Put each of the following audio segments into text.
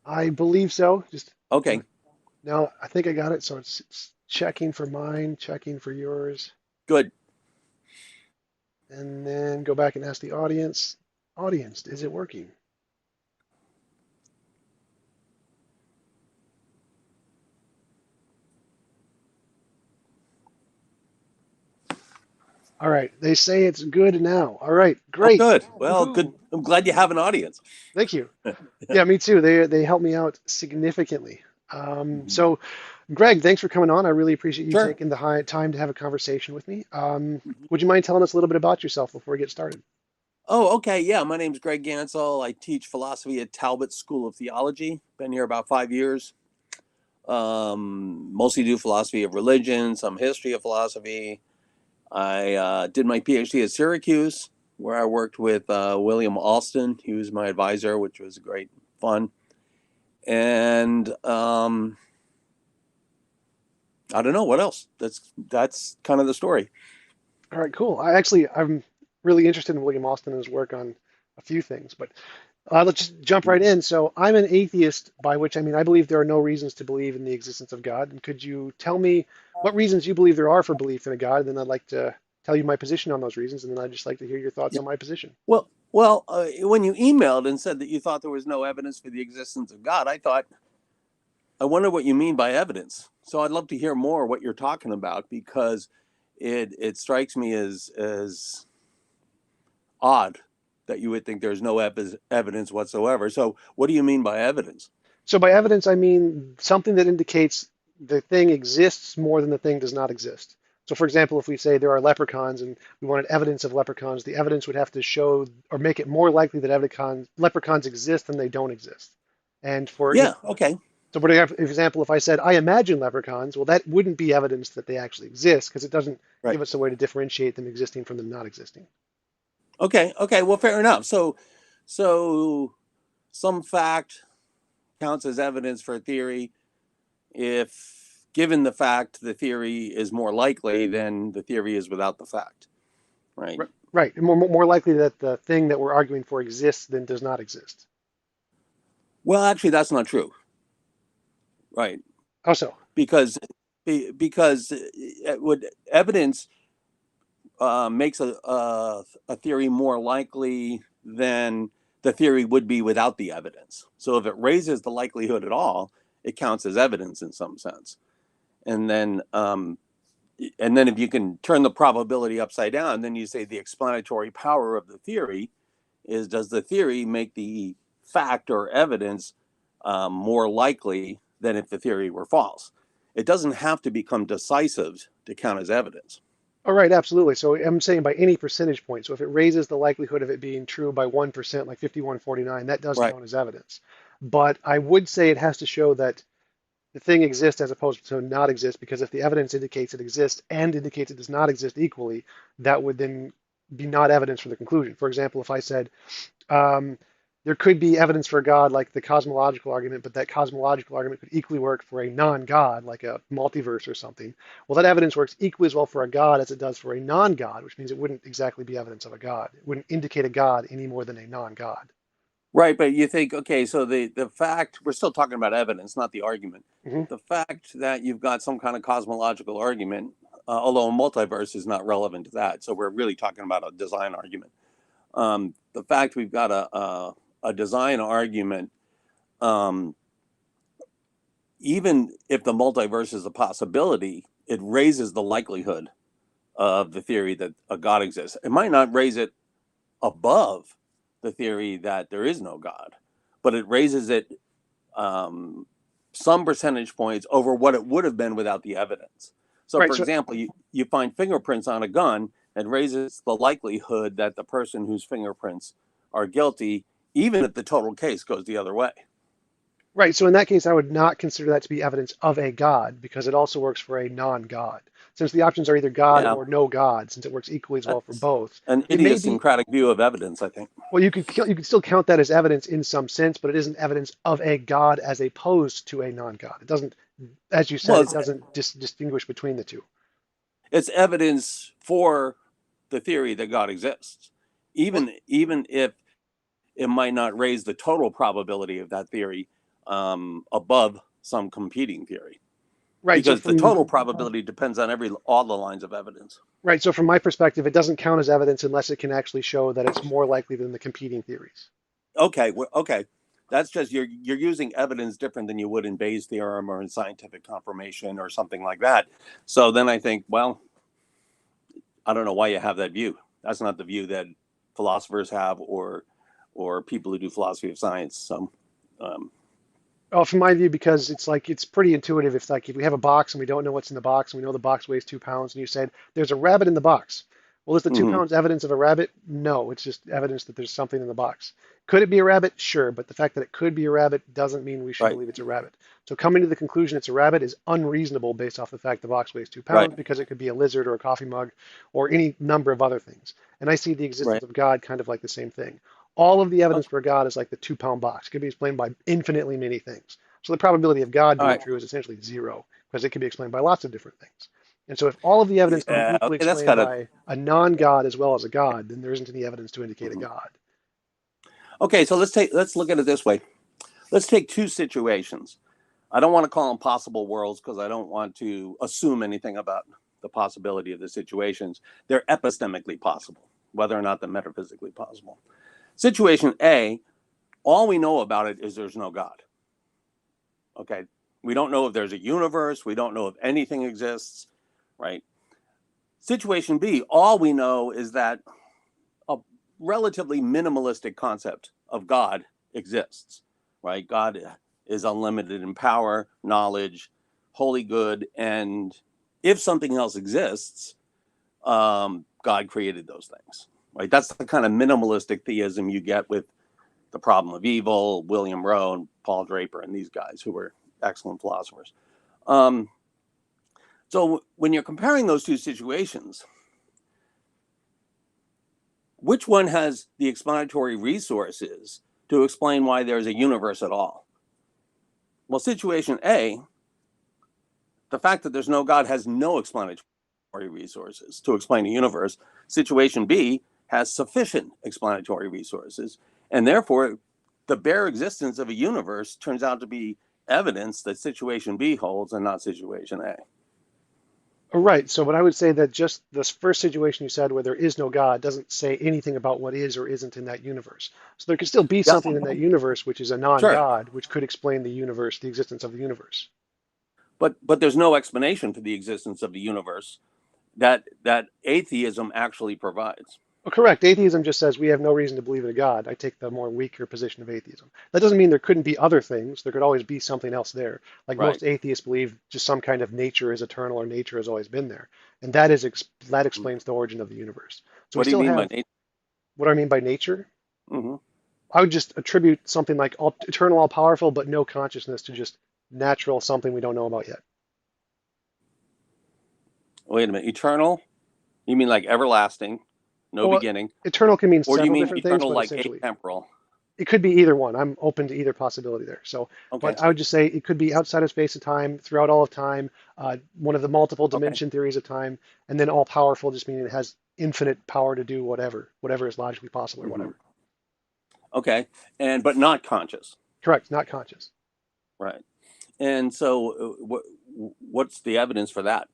I believe so. Just Okay, now, I think I got it. So it's checking for mine, checking for yours, good. and then go back and ask the audience. Audience, is it working? All right. They say it's good now. All right. Oh, Great. good. Well, good. Woohoo. I'm glad you have an audience. Thank you. Yeah, me too. They helped me out significantly. Mhm. So, Greg, thanks for coming on. I really appreciate you Sure. taking the high time to have a conversation with me. Mhm. Would you mind telling us a little bit about yourself before we get started? Oh, okay. Yeah, my name's Greg Ganssle. I teach philosophy at Talbot School of Theology. Been here about 5 years. Mostly do philosophy of religion, some history of philosophy. I did my PhD at Syracuse, where I worked with William Alston. He was my advisor, which was great fun. And I don't know what else. That's kind of the story. All right, cool. I'm really interested in William Austin and his work on a few things, but let's just jump right in. So, I'm an atheist, by which I mean I believe there are no reasons to believe in the existence of God. And could you tell me what reasons you believe there are for belief in a God? And then I'd like to tell you my position on those reasons, and then I'd just like to hear your thoughts Yeah. on my position. When you emailed and said that you thought there was no evidence for the existence of God, I thought, I wonder what you mean by evidence. So I'd love to hear more what you're talking about because it strikes me as odd that you would think there's no evidence whatsoever. So what do you mean by evidence? So, by evidence, I mean something that indicates the thing exists more than the thing does not exist. So, for example, if we say there are leprechauns and we wanted evidence of leprechauns, the evidence would have to show or make it more likely that leprechauns exist than they don't exist. And Yeah, okay. so for example, if I said I imagine leprechauns, well, that wouldn't be evidence that they actually exist because it doesn't Right. give us a way to differentiate them existing from them not existing. Okay. Well, fair enough. So some fact counts as evidence for a theory if given the fact the theory is more likely than the theory is without the fact, right? Right. More likely that the thing that we're arguing for exists than does not exist. Well, actually, that's not true, right? How so? Because because would evidence makes a theory more likely than the theory would be without the evidence. So if it raises the likelihood at all, it counts as evidence in some sense. And then and then if you can turn the probability upside down, then you say the explanatory power of the theory is does the theory make the fact or evidence more likely than if the theory were false? It doesn't have to become decisive to count as evidence. Oh, right, absolutely. So I'm saying by any percentage point. So if it raises the likelihood of it being true by 1%, like 5149, that does Right. count as evidence. But I would say it has to show that the thing exists as opposed to not exist, because if the evidence indicates it exists and indicates it does not exist equally, that would then be not evidence for the conclusion. For example, if I said, um, there could be evidence for a God, like the cosmological argument, but that cosmological argument could equally work for a non-God, like a multiverse or something. Well, that evidence works equally as well for a God as it does for a non-God, which means it wouldn't exactly be evidence of a God. It wouldn't indicate a God any more than a non-God. Right, but you think, okay, so the fact we're still talking about evidence, not the argument. Hmm. The fact that you've got some kind of cosmological argument, although a multiverse is not relevant to that, so we're really talking about a design argument. The fact we've got a design argument, um, even if the multiverse is a possibility, it raises the likelihood of the theory that a God exists. It might not raise it above the theory that there is no God, but it raises it um, some percentage points over what it would have been without the evidence. So, Right. for So example, you find fingerprints on a gun and raises the likelihood that the person whose fingerprints are guilty, even if the total case goes the other way. Right. So in that case, I would not consider that to be evidence of a God because it also works for a non-God. Since the options are either God Yeah, or no God, since it works equally as well for that's both, an it may be, idiosyncratic view of evidence, I think. well, you could still count that as evidence in some sense, but it isn't evidence of a God as opposed to a non-God. It doesn't, as you said, Well, it doesn't distinguish between the two. it's evidence for the theory that God exists, Well, even if it might not raise the total probability of that theory. above some competing theory, Right. So because the from total probability depends on all the lines of evidence. right. So from my perspective, it doesn't count as evidence unless it can actually show that it's more likely than the competing theories. Okay, okay. That's just you're using evidence different than you would in Bayes' theorem or in scientific confirmation or something like that. So then I think, well, I don't know why you have that view. That's not the view that philosophers have, or people who do philosophy of science. So, um, Well, from my view, because it's like it's pretty intuitive. If like if we have a box and we don't know what's in the box, and we know the box weighs 2 pounds, and you said there's a rabbit in the box. Well, is the two mhm, pounds evidence of a rabbit? No, it's just evidence that there's something in the box. Could it be a rabbit? Sure, but the fact that it could be a rabbit doesn't mean we should right, believe it's a rabbit. So coming to the conclusion it's a rabbit is unreasonable based off the fact the box weighs two right, pounds because it could be a lizard or a coffee mug or any number of other things. And I see the existence right. of God kind of like the same thing. All of the evidence Okay, for God is like the 2 pound box. It could be explained by infinitely many things. So the probability of God all being right. true is essentially zero because it can be explained by lots of different things. And so if all of the evidence can be Yeah, equally okay, that's explained kind of by a non-God as well as a God, then there isn't any evidence to indicate a mhm. God. Okay. So let's look at it this way. Let's take two situations. I don't want to call them possible worlds because I don't want to assume anything about the possibility of the situations. They're epistemically possible, whether or not they're metaphysically possible. Situation A, all we know about it is there's no God. Okay. We don't know if there's a universe. We don't know if anything exists, right? Situation B, all we know is that a relatively minimalistic concept of God exists, right? God is unlimited in power, knowledge, wholly good. And if something else exists, God created those things, right? That's the kind of minimalistic theism you get with The Problem of Evil, William Rowe, and Paul Draper, and these guys who were excellent philosophers. Um, so when you're comparing those two situations, which one has the explanatory resources to explain why there's a universe at all? Well, situation A, the fact that there's no God has no explanatory resources to explain the universe. Situation B has sufficient explanatory resources, and therefore, the bare existence of a universe turns out to be evidence that situation B holds and not situation A. Oh, right. So, but I would say that just this first situation you said where there is no God doesn't say anything about what is or isn't in that universe. So there could still be Yeah, something in that universe which is a sure, non-God, which could explain the universe, the existence of the universe. but there's no explanation for the existence of the universe that atheism actually provides. Well, correct. Atheism just says we have no reason to believe in a God. I take the more weaker position of atheism. That doesn't mean there couldn't be other things. There could always be something else there. Like Right. most atheists believe just some kind of nature is eternal or nature has always been there. And that is that explains the origin of the universe. So we What do you still mean by have nature? what do I mean by nature? Mm-hmm. I would just attribute something like eternal, all powerful, but no consciousness to just natural something we don't know about yet. Wait a minute. Eternal? You mean like everlasting, no Well, beginning? eternal can mean Or do you several mean different things, eternal but like essentially atemporal? it could be either one. I'm open to either possibility there. So, Okay. but I would just say it could be outside of space and time, throughout all of time, one of the multiple Okay. dimension theories of time, and then all powerful, just meaning it has infinite power to do whatever is logically possible or Mm-hmm. whatever. Okay. And but not conscious. Correct, not conscious. Right. And so what's the evidence for that?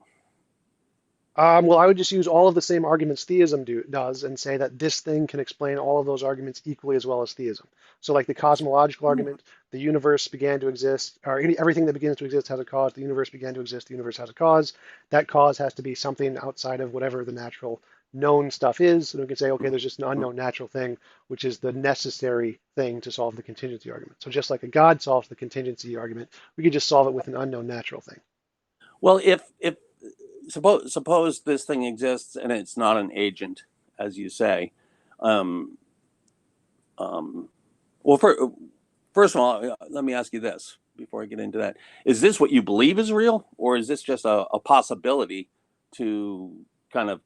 Well, I would just use all of the same arguments theism does and say that this thing can explain all of those arguments equally as well as theism. So, like the cosmological argument, the universe began to exist, or everything that begins to exist has a cause. The universe began to exist. The universe has a cause. That cause has to be something outside of whatever the natural known stuff is. And we can say, okay, there's just an unknown natural thing, which is the necessary thing to solve the contingency argument. So, just like a God solves the contingency argument, we could just solve it with an unknown natural thing. Well, if suppose this thing exists and it's not an agent, as you say. Um, um, well, first of all, let me ask you this before I get into that: is this what you believe is real, or is this just a possibility to kind of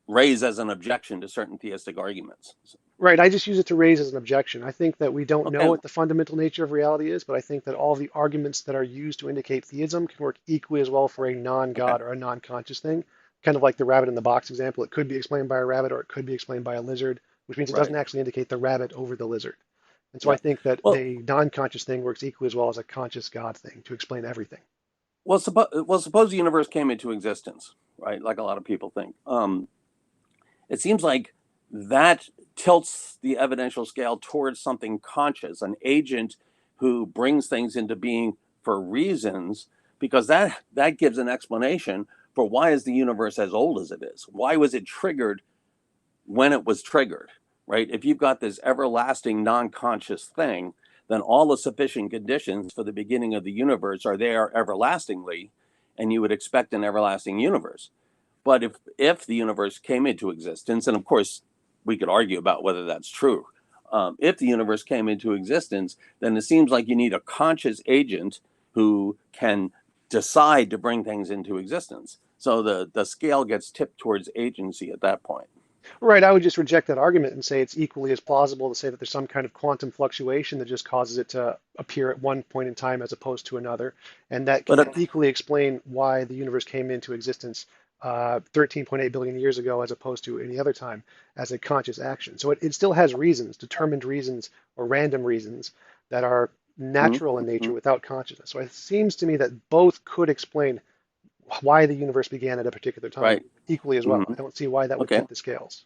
raise as an objection to certain theistic arguments? Right, I just use it to raise as an objection. I think that we don't know Okay. what the fundamental nature of reality is, but I think that all the arguments that are used to indicate theism can work equally as well for a Okay. non-God or a non-conscious thing. Kind of like the rabbit in the box example. It could be explained by a rabbit or it could be explained by a lizard, which means it doesn't Right. actually indicate the rabbit over the lizard. And so I Yeah. think that Well, the non-conscious thing works equally as well as a conscious God thing to explain everything. suppose the universe came into existence, right? Like a lot of people think. It seems like that tilts the evidential scale towards something conscious, an agent who brings things into being for reasons, because that gives an explanation for why is the universe as old as it is? Why was it triggered when it was triggered, right? If you've got this everlasting non-conscious thing, then all the sufficient conditions for the beginning of the universe are there everlastingly, and you would expect an everlasting universe. But if the universe came into existence, and of course we could argue about whether that's true, if the universe came into existence, then it seems like you need a conscious agent who can decide to bring things into existence. So the scale gets tipped towards agency at that point. Right, I would just reject that argument and say it's equally as plausible to say that there's some kind of quantum fluctuation that just causes it to appear at one point in time as opposed to another, and that But can equally explain why the universe came into existence 13.8 billion years ago as opposed to any other time as a conscious action. So it still has reasons, determined reasons or random reasons that are natural in nature mm-hmm. without consciousness. So it seems to me that both could explain why the universe began at a particular time Right. equally as well. Mm-hmm. I don't see why that would Okay. tip the scales.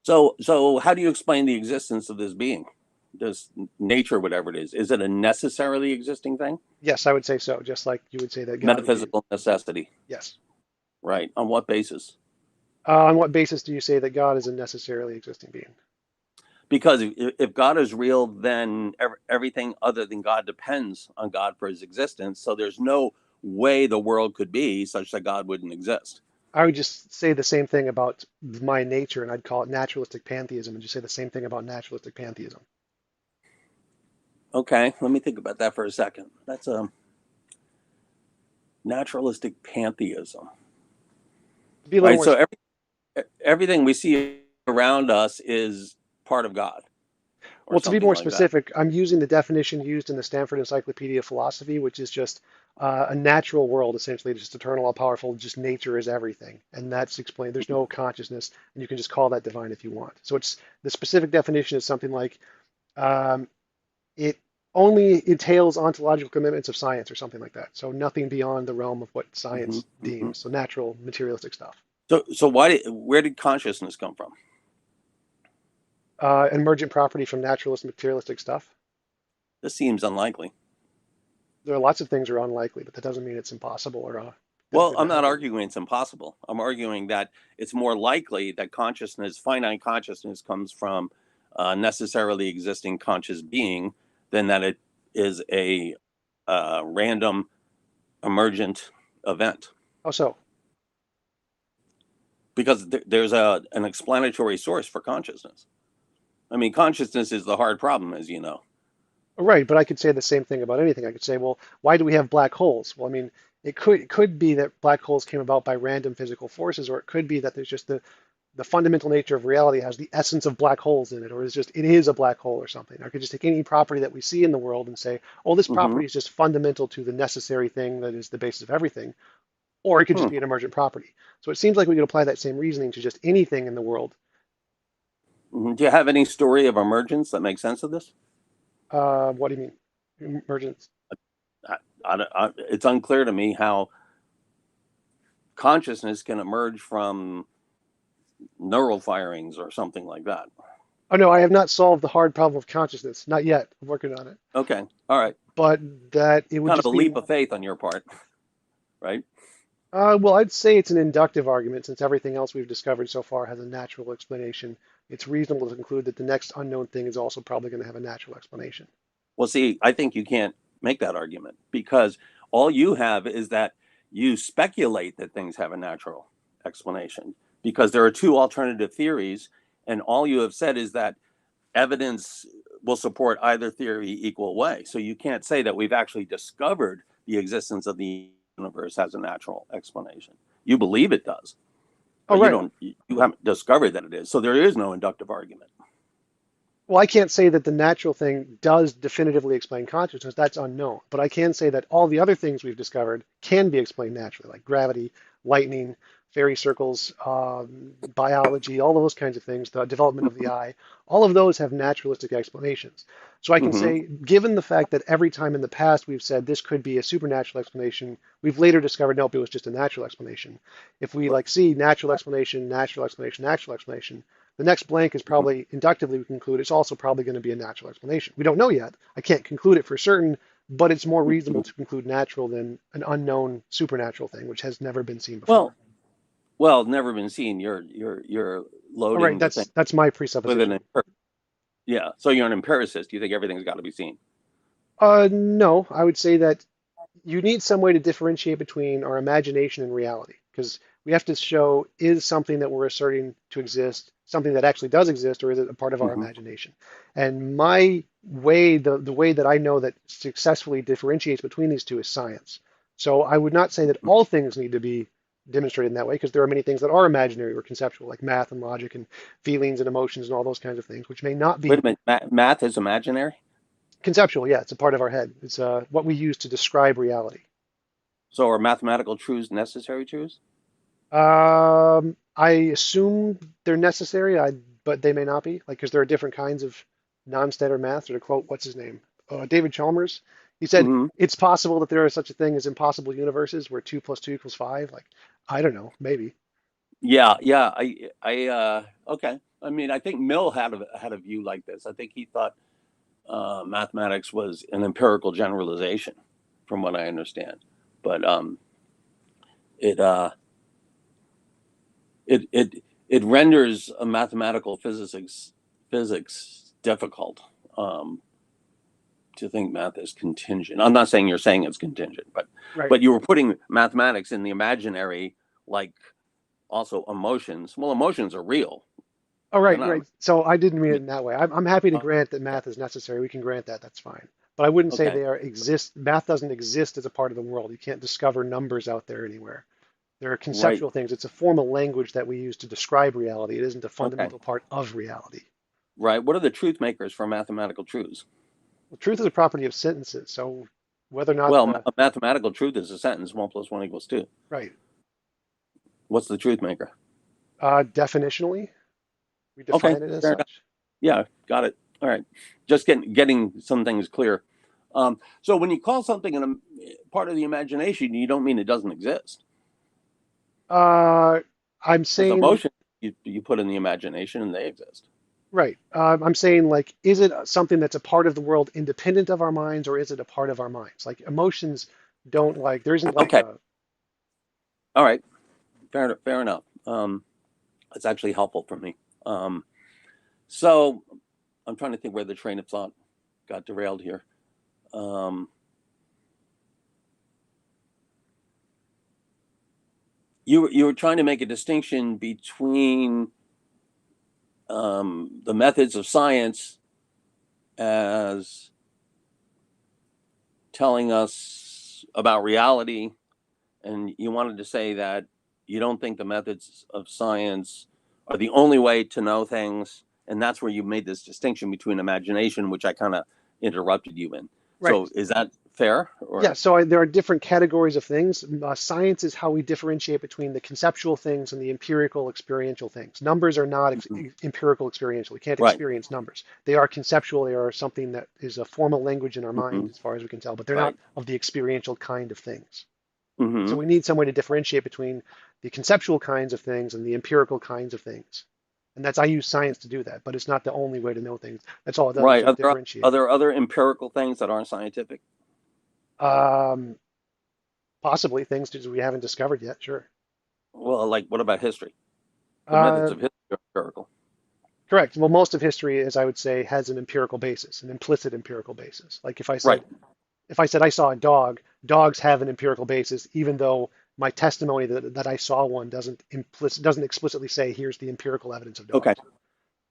So how do you explain the existence of this being, this nature, whatever it is? Is it a necessarily existing thing? Yes, I would say so, just like you would say that God would be. Metaphysical necessity, Yes. right? On what basis? On what basis do you say that God is a necessarily existing being? Because if God is real, then everything other than God depends on God for his existence. So there's no way the world could be such that God wouldn't exist. I would just say the same thing about my nature, and I'd call it naturalistic pantheism, and just say the same thing about naturalistic pantheism. Okay, let me think about that for a second. That's a naturalistic pantheism, To be a little right? more, So everything we see around us is part of God or well, to be something more like that. specific, I'm using the definition used in the Stanford Encyclopedia of Philosophy, which is just a natural world, essentially, just eternal, all powerful, just nature is everything. And that's explained. There's no consciousness, and you can just call that divine if you want. So it's the specific definition is something like um, it only entails ontological commitments of science or something like that. So nothing beyond the realm of what Mm-hmm, science mm-hmm. deems. So natural, materialistic stuff. So where did consciousness come from? Emergent property from naturalist, materialistic stuff. This seems unlikely. There are lots of things that are unlikely, but that doesn't mean it's impossible or Well, definitely I'm not not happening. arguing it's impossible. I'm arguing that it's more likely that consciousness, finite consciousness, comes from a necessarily existing conscious being than that it is a random emergent event. Oh, so Because there's an explanatory source for consciousness. I mean, consciousness is the hard problem, as you know. right, but I could say the same thing about anything. I could say, well, why do we have black holes? Well, I mean, it could be that black holes came about by random physical forces, or it could be that there's just the fundamental nature of reality has the essence of black holes in it, or is just it is a black hole or something. I could just take any property that we see in the world and say, oh, this Mm-hmm. property is just fundamental to the necessary thing that is the basis of everything, or it could just Hmm. be an emergent property. So it seems like we could apply that same reasoning to just anything in the world. Mm-hmm. Do you have any story of emergence that makes sense of this? What do you mean, emergence? It's unclear to me how consciousness can emerge from neural firings or something like that. Oh no, I have not solved the hard problem of consciousness, not yet. I'm working on it, Okay, all right. but that it would Kind of just a be. leap of faith on your part, right? Well, I'd say it's an inductive argument since everything else we've discovered so far has a natural explanation. It's reasonable to conclude that the next unknown thing is also probably going to have a natural explanation. Well, see, I think you can't make that argument because all you have is that you speculate that things have a natural explanation because there are two alternative theories, and all you have said is that evidence will support either theory equal way. So you can't say that we've actually discovered the existence of the universe has a natural explanation. You believe it does, Oh, but you right. don't. You haven't discovered that it is. So there is no inductive argument. Well, I can't say that the natural thing does definitively explain consciousness. That's unknown. But I can say that all the other things we've discovered can be explained naturally, like gravity, lightning, fairy circles, biology, all of those kinds of things, the development of the eye, all of those have naturalistic explanations. So I can Hmm. say, given the fact that every time in the past we've said this could be a supernatural explanation, we've later discovered, nope, it was just a natural explanation. If we like see natural explanation, natural explanation, natural explanation, the next blank is probably inductively we conclude it's also probably going to be a natural explanation. We don't know yet. I can't conclude it for certain, but it's more reasonable to conclude natural than an unknown supernatural thing, which has never been seen before. Well, never been seen. You're All right, loading the thing that's my with presupposition. yeah. So you're an empiricist. You think everything's got to be seen. No, I would say that you need some way to differentiate between our imagination and reality, because we have to show is something that we're asserting to exist something that actually does exist, or is it a part of our Hmm. imagination? And my way, the way that I know that successfully differentiates between these two is science. So I would not say that all things need to be demonstrated in that way, because there are many things that are imaginary or conceptual, like math and logic and feelings and emotions and all those kinds of things, which may not Wait a be minute. Math is imaginary. conceptual. Yeah, it's a part of our head. It's what we use to describe reality. So are mathematical truths necessary truths? I assume they're necessary, but they may not be. Like, because there are different kinds of non-standard math. Or to quote, what's his name? David Chalmers. He said Hmm. it's possible that there is such a thing as impossible universes where 2 + 2 = 5. Like, I don't know, maybe. Yeah, yeah. Okay. I mean, I think Mill had a view like this. I think he thought mathematics was an empirical generalization, from what I understand. But it it renders a mathematical physics difficult um, to think math is contingent. I'm not saying you're saying it's contingent, Right. but you were putting mathematics in the imaginary, like also emotions. Well, emotions are real. Oh, They're right, not. right. So I didn't mean I it mean, in that way. I'm happy to grant that okay, math is necessary. We can grant that. That's fine. But I wouldn't say okay, they are exist. Math doesn't exist as a part of the world. You can't discover numbers out there anywhere. They're right, conceptual things. It's a formal language that we use to describe reality. It isn't a okay, fundamental part of reality. right. What are the truth makers for mathematical truths? Well, truth is a property of sentences. So whether or not Well, the a mathematical truth is a sentence: 1 + 1 = 2. right, What's the truth maker? definitionally, we Okay, define it as fair enough. such. Yeah, got it. All right, just getting some things clear. So when you call something part of the imagination, you don't mean it doesn't exist. Uh, I'm Because saying emotion you put in the imagination and they exist. right. I'm saying like, is it something that's a part of the world independent of our minds, or is it a part of our minds? Like emotions don't like there isn't like Okay, a all right, fair enough. It's actually helpful for me. Um, so I'm trying to think where the train of thought got derailed here. Um, you were trying to make a distinction between the methods of science as telling us about reality, and you wanted to say that you don't think the methods of science are the only way to know things, and that's where you made this distinction between imagination, which I kind of interrupted you in. right. So is that fair Yeah, or so there are different categories of things. Science is how we differentiate between the conceptual things and the empirical experiential things. Numbers are not Mhm. empirical experiential. We can't Right, experience numbers. They are conceptual. They are something that is a formal language in our mind, hmm, as far as we can tell, but they're not right, of the experiential kind of things. So hmm, we need some way to differentiate between the conceptual kinds of things and the empirical kinds of things. And that's I use science to do that, but it's not the only way to know things. That's all it does is right. just differentiate. Are there other empirical things that aren't scientific? Um, Possibly things that we haven't discovered yet. Sure. Well, like what about history? The methods Uh, of history are empirical. Correct. Well, most of history, as I would say, has an empirical basis, an implicit empirical basis. Like Right. if I said I saw a dog, dogs have an empirical basis, even though my testimony that I saw one doesn't explicitly say here's the empirical evidence of Okay. dogs.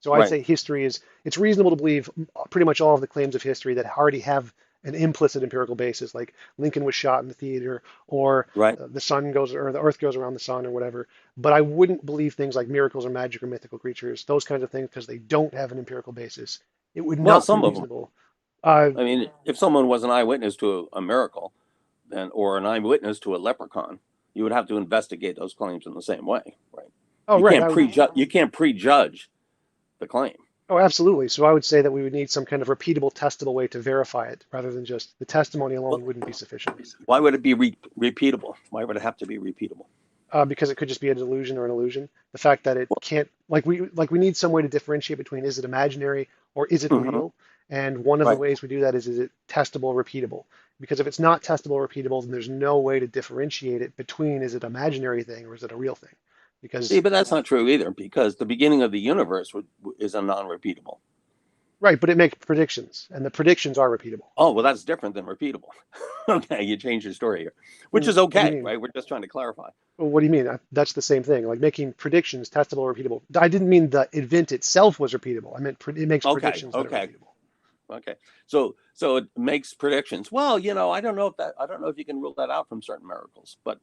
So I'd Right. say history is, it's reasonable to believe pretty much all of the claims of history that already have an implicit empirical basis, like Lincoln was shot in the theater, or Right. the sun goes, or the earth goes around the sun, or whatever. But I wouldn't believe things like miracles or magic or mythical creatures, those kinds of things, because they don't have an empirical basis. It would Well, not be some of them. reasonable. Uh, I mean, if someone was an eyewitness to a miracle, then or an eyewitness to a leprechaun, You would have to investigate those claims in the same way, right? Oh, You right. can't prejudge. You can't prejudge the claim. Oh, absolutely. So I would say that we would need some kind of repeatable, testable way to verify it, rather than just the testimony Well, alone wouldn't be sufficient. why would it be repeatable? Why would it have to be repeatable? Because it could just be a delusion or an illusion. The fact that it Well, can't, like we need some way to differentiate between is it imaginary or is it mhm, real? And one of the right. ways we do that is it testable, repeatable? Because if it's not testable, repeatable, then there's no way to differentiate it between is it an imaginary thing or is it a real thing? See, Because but that's not true either, because the beginning of the universe is a non-repeatable. right, but it makes predictions, and the predictions are repeatable. Oh, well, that's different than repeatable. Okay, you changed your story here, which Well, is what do you okay, mean? right? We're just trying to clarify. Well, what do you mean? That's the same thing. Like making predictions testable, repeatable. I didn't mean the event itself was repeatable. I meant it makes Okay, predictions that are okay, repeatable. okay. So it makes predictions. Well, I don't know if that. I don't know if you can rule that out from certain miracles, but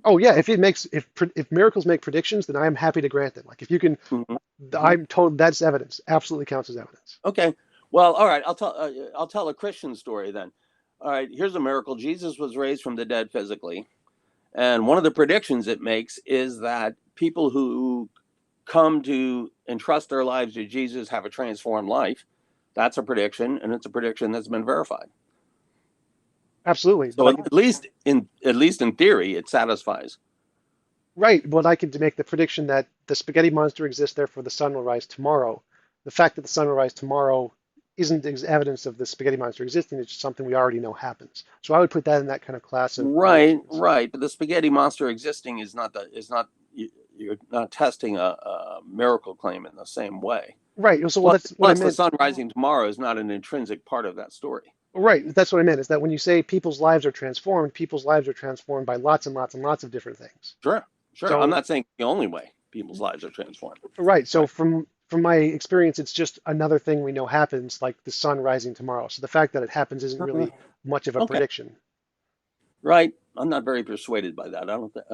Oh yeah, if miracles make predictions, then I am happy to grant them. Like if you can, mhm, mhm. I'm told that's evidence. Absolutely counts as evidence. Okay. Well, all right. I'll tell a Christian story then. All right. Here's a miracle. Jesus was raised from the dead physically, and one of the predictions it makes is that people who come to entrust their lives to Jesus have a transformed life. That's a prediction, and it's a prediction that's been verified. Absolutely. So Like at least in theory, it satisfies. right, but I could make the prediction that the spaghetti monster exists, therefore the sun will rise tomorrow. The fact that the sun will rise tomorrow isn't evidence of the spaghetti monster existing. It's just something we already know happens. So I would put that in that kind of class of Right, predictions. right. But the spaghetti monster existing is not you're not testing a miracle claim in the same way. Right. So well, Plus, that's what I plus, the meant. sun rising tomorrow is not an intrinsic part of that story. Right. That's what I meant. Is that when you say people's lives are transformed by lots and lots and lots of different things. Sure, sure. I'm So not saying the only way people's lives are transformed. right. So Right. from my experience, it's just another thing we know happens, like the sun rising tomorrow. So the fact that it happens isn't really much of a Okay. prediction. Right. I'm not very persuaded by that. I don't think.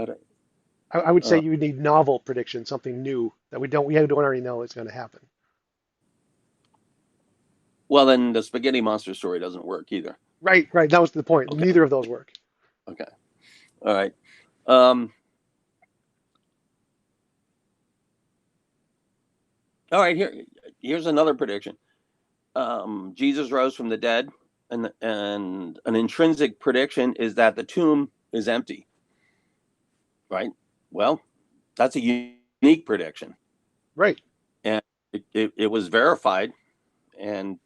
I would say Uh, you would need novel prediction, something new that we don't already know is going to happen. well, then the spaghetti monster story doesn't work either. Right. Right. That was the point. Okay. Neither of those work. Okay. All right. Um, all right. Here's another prediction. Jesus rose from the dead, and an intrinsic prediction is that the tomb is empty. Right. Well, that's a unique prediction, Right. and it was verified, and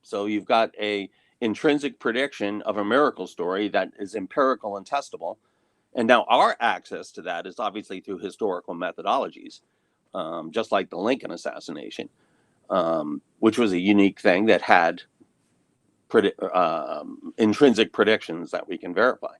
so you've got a intrinsic prediction of a miracle story that is empirical and testable. And now our access to that is obviously through historical methodologies, just like the Lincoln assassination, which was a unique thing that had intrinsic predictions that we can verify.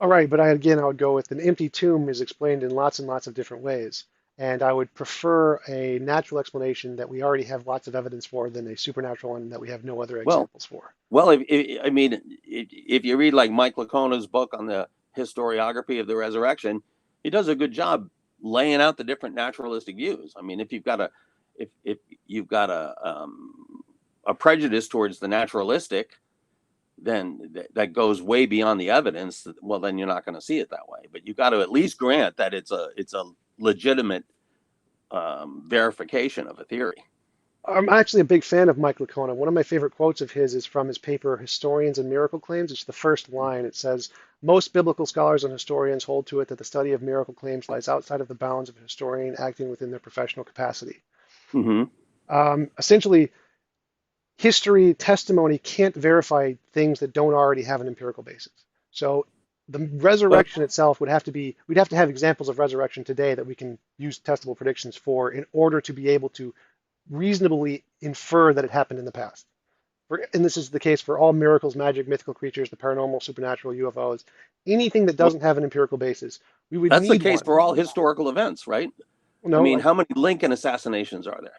All right. But I would go with an empty tomb is explained in lots and lots of different ways. And I would prefer a natural explanation that we already have lots of evidence for than a supernatural one that we have no other Well, examples for. well, I mean, if you read like Mike Lacona's book on the historiography of the resurrection, he does a good job laying out the different naturalistic views. I mean, if you've got a prejudice towards the naturalistic, then that goes way beyond the evidence. Well, then you're not going to see it that way. But you've got to at least grant that it's a legitimate verification of a theory. I'm actually a big fan of Mike Licona. One of my favorite quotes of his is from his paper Historians and Miracle Claims. It's the first line. It says, most biblical scholars and historians hold to it that the study of miracle claims lies outside of the bounds of a historian acting within their professional capacity. Mm-hmm. Essentially, history, testimony can't verify things that don't already have an empirical basis. So the But resurrection itself we'd have to have examples of resurrection today that we can use testable predictions for in order to be able to reasonably infer that it happened in the past. And this is the case for all miracles, magic, mythical creatures, the paranormal, supernatural, UFOs, anything that well, doesn't have an empirical basis. We would that's the need case one. for all historical events, right? I No, mean, like, how many Lincoln assassinations are there?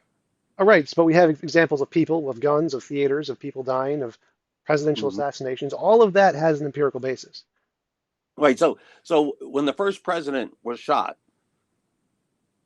all right, but we have examples of people, of guns, of theaters, of people dying, of presidential Mm-hmm. assassinations. All of that has an empirical basis. Right. So when the first president was shot,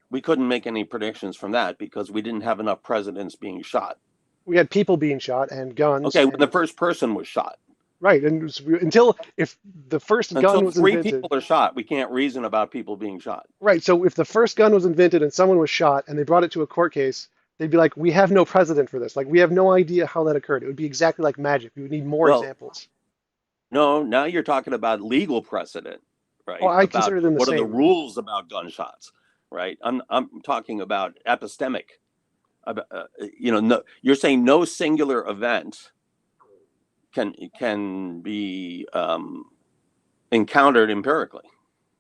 we couldn't make any predictions from that because we didn't have enough presidents being shot. We had people being shot and guns Okay, when the and first person was shot. Right. And until if the first gun Until was three invented, people are shot, we can't reason about people being shot. right. So if the first gun was invented and someone was shot and they brought it to a court case, they'd be like, we have no precedent for this. Like, we have no idea how that occurred. It would be exactly like magic. We would need more Well, examples. no, now you're talking about legal precedent, Oh, right? I About consider them the what are the same. rules about gunshots, right? I'm talking about epistemic. No, you're saying no singular event can be encountered empirically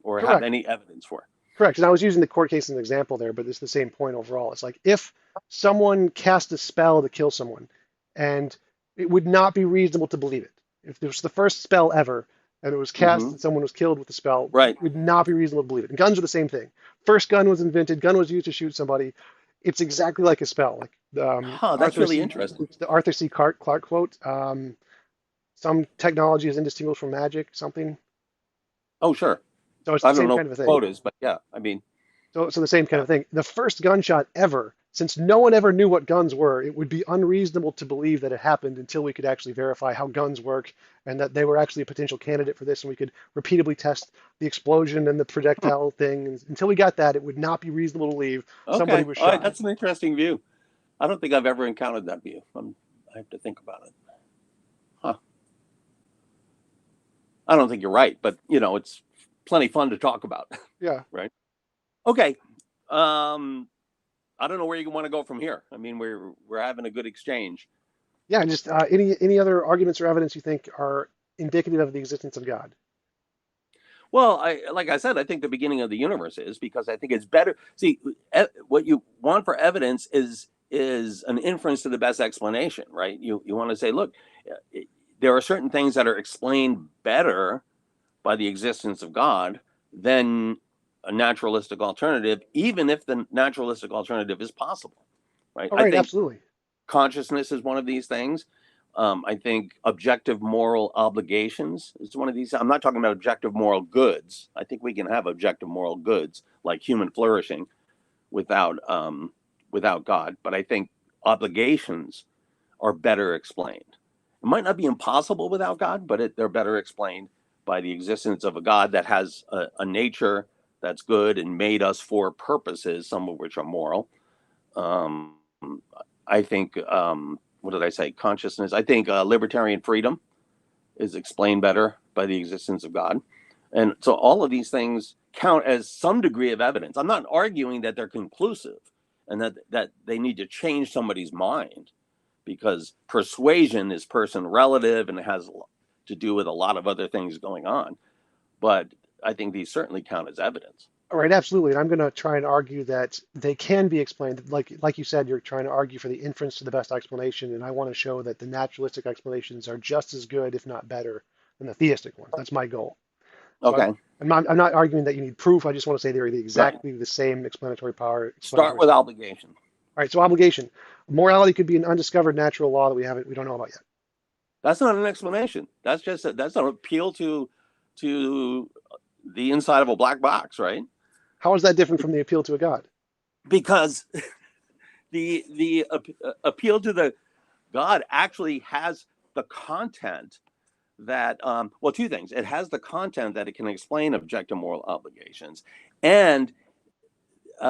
or have Correct. any evidence for. Correct. And I was using the court case as an example there, but it's the same point overall. It's like if someone cast a spell to kill someone, and it would not be reasonable to believe it. If it was the first spell ever, and it was cast Hmm. and someone was killed with the spell, Right. it would not be reasonable to believe it. And guns are the same thing. First gun was invented, gun was used to shoot somebody. It's exactly like a spell. Like Huh, that's really interesting. It's the Arthur C. Clarke quote. Some technology is indistinguishable from magic, something. Oh, sure. So it's the I don't same know kind what of a the thing. quote is, but yeah, I mean, So the same kind yeah. of thing. The first gunshot ever, since no one ever knew what guns were, it would be unreasonable to believe that it happened until we could actually verify how guns work and that they were actually a potential candidate for this, and we could repeatedly test the explosion and the Hmm. projectile thing. And until we got that, it would not be reasonable to believe somebody Okay. was All right. shot. That's an interesting view. I don't think I've ever encountered that view. I have to think about it. Huh. I don't think you're right, but it's plenty fun to talk about, Yeah, right? Okay. Um, I don't know where you want to go from here. I mean, we're having a good exchange. yeah. Just any other arguments or evidence you think are indicative of the existence of God? Well, like I said, I think the beginning of the universe is because I think it's better. See, what you want for evidence is an inference to the best explanation, right? You want to say, look, there are certain things that are explained better by the existence of God than a naturalistic alternative, even if the naturalistic alternative is possible, right? Oh, I right, think absolutely. consciousness is one of these things. I think objective moral obligations is one of these. I'm not talking about objective moral goods. I think we can have objective moral goods like human flourishing without without God, but I think obligations are better explained. It might not be impossible without God, but they're better explained by the existence of a God that has a nature that's good and made us for purposes, some of which are moral. Um, I think, what did I say? Consciousness. I think libertarian freedom is explained better by the existence of God. And so all of these things count as some degree of evidence. I'm not arguing that they're conclusive and that they need to change somebody's mind because persuasion is person relative and it has to do with a lot of other things going on. But I think these certainly count as evidence. All right, absolutely. And I'm going to try and argue that they can be explained. Like you said, you're trying to argue for the inference to the best explanation, and I want to show that the naturalistic explanations are just as good, if not better, than the theistic ones. That's my goal. So Okay, I'm not arguing that you need proof. I just want to say they're right. exactly the same explanatory power, Start explanatory with skill. obligation. All right, so obligation. Morality could be an undiscovered natural law that we don't know about yet. That's not an explanation. That's an appeal to the inside of a black box, right? How is that different from the appeal to a god? Because the appeal to the God actually has the content that well, two things. It has the content that it can explain objective moral obligations, and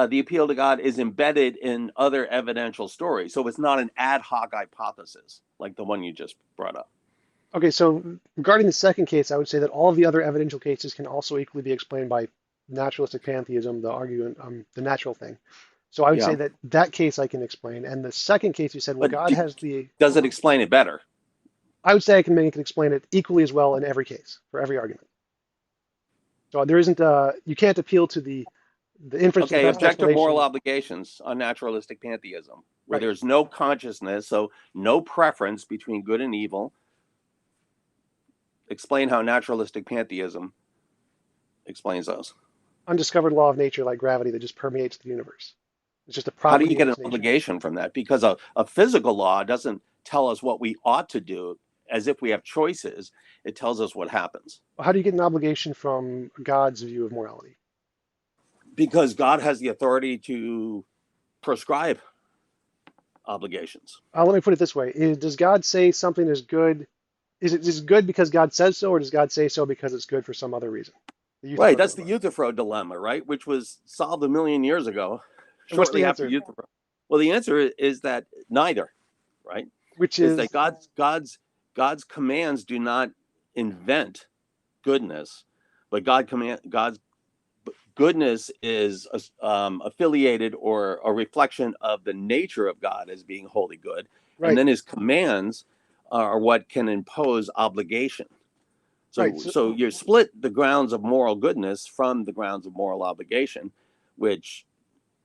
the appeal to God is embedded in other evidential stories. So it's not an ad hoc hypothesis like the one you just brought up. Okay, so regarding the second case, I would say that all of the other evidential cases can also equally be explained by naturalistic pantheism, the argument, the natural thing. So I would say Yeah, that that case I can explain. And the second case, you said, well, but God has the. does it explain it better? I would say I can make it explain it equally as well in every case for every argument. So there isn't you can't appeal to the inference to the Okay, best objective moral explanation. obligations on naturalistic pantheism, where Right. there's no consciousness, so no preference between good and evil. Explain how naturalistic pantheism explains those. Undiscovered law of nature like gravity that just permeates the universe. It's just a How do you property of get an its nature. obligation from that? Because a physical law doesn't tell us what we ought to do as if we have choices. It tells us what happens. How do you get an obligation from God's view of morality? Because God has the authority to prescribe obligations. Let me put it this way. Does God say something is good is it good because God says so, or does God say so because it's good for some other reason? The Right, Euthyphro that's the dilemma. Euthyphro dilemma, right? Which was solved a million years ago, And what's the shortly after answer? Euthyphro. Well, the answer is that neither, right? Which Is that is God's commands do not invent goodness, but God's goodness is affiliated or a reflection of the nature of God as being wholly good, and right, then His commands are what can impose obligation. right. So you split the grounds of moral goodness from the grounds of moral obligation, which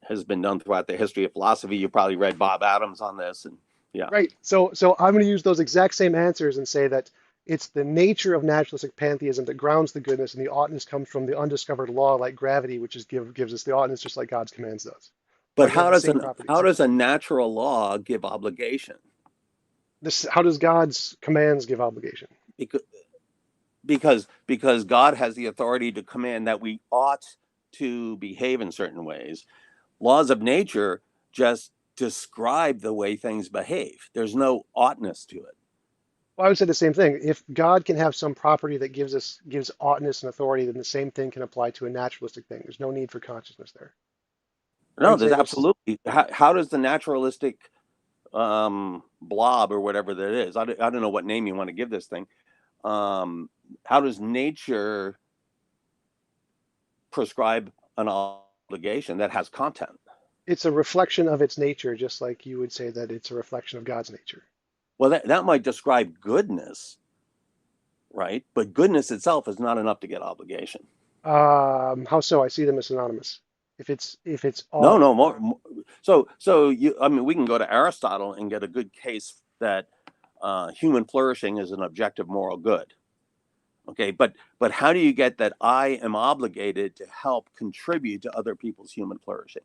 has been done throughout the history of philosophy. You probably read Bob Adams on this, and yeah. Right. So I'm going to use those exact same answers and say that it's the nature of naturalistic pantheism that grounds the goodness, and the oughtness comes from the undiscovered law like gravity, which gives us the oughtness just like God's commands does. But They have the same properties. how does a natural law give obligation? How does God's commands give obligation? Because God has the authority to command that we ought to behave in certain ways. Laws of nature just describe the way things behave. There's no oughtness to it. Well, I would say the same thing. If God can have some property that gives oughtness and authority, then the same thing can apply to a naturalistic thing. There's no need for consciousness there. I No, would there's say there's absolutely. How does the naturalistic blob or whatever that is? I don't know what name you want to give this thing. Um, how does nature prescribe an obligation that has content? it's a reflection of its nature, just like you would say that it's a reflection of God's nature. Well, that might describe goodness, right? But goodness itself is not enough to get obligation. How so? I see them as synonymous. If it's No, ought, no more. So you. I mean, we can go to Aristotle and get a good case that human flourishing is an objective moral good. Okay, but how do you get that I am obligated to help contribute to other people's human flourishing?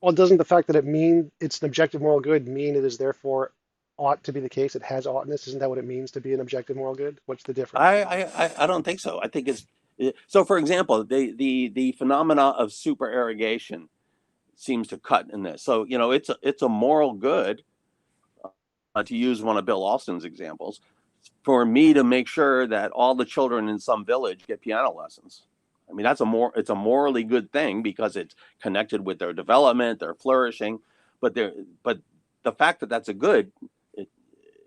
well, doesn't the fact that it's an objective moral good mean it is therefore ought to be the case? It has oughtness. Isn't that what it means to be an objective moral good? What's the difference? I don't think so. I think it's so. For example, the phenomena of supererogation seems to cut in this. So it's a moral good, to use one of Bill Austin's examples, for me to make sure that all the children in some village get piano lessons. I mean, it's a morally good thing because it's connected with their development, their flourishing. But but the fact that that's a good, it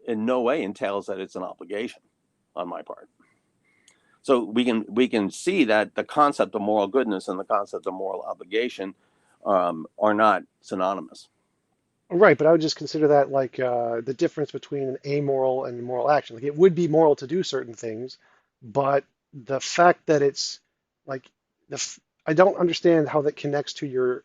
in no way entails that it's an obligation on my part. So we can see that the concept of moral goodness and the concept of moral obligation are not synonymous. Right, but I would just consider that like the difference between an amoral and moral action. Like it would be moral to do certain things, but the fact that it's like I don't understand how that connects to your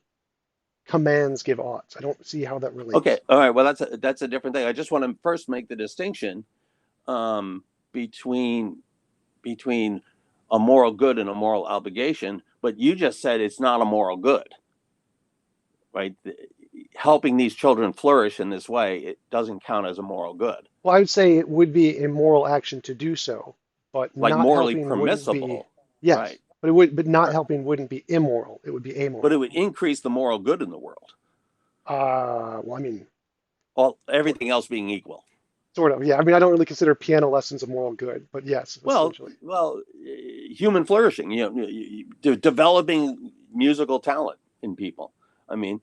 commands give oughts. I don't see how that Okay, relates. all right. Well, that's a different thing. I just want to first make the distinction um, between between a moral good and a moral obligation. But you just said it's not a moral good, right? Helping these children flourish in this way, it doesn't count as a moral good. Well, I would say it would be a moral action to do so, but Like not morally helping wouldn't be, permissible, yes, right? but not helping wouldn't be immoral. It would be But it amoral. would increase the moral good in the world, Well, I mean, all sort, everything else being equal. sort of, yeah. I mean, I don't really consider piano lessons a moral good, but yes, Well, essentially. human flourishing, developing musical talent in people. I mean,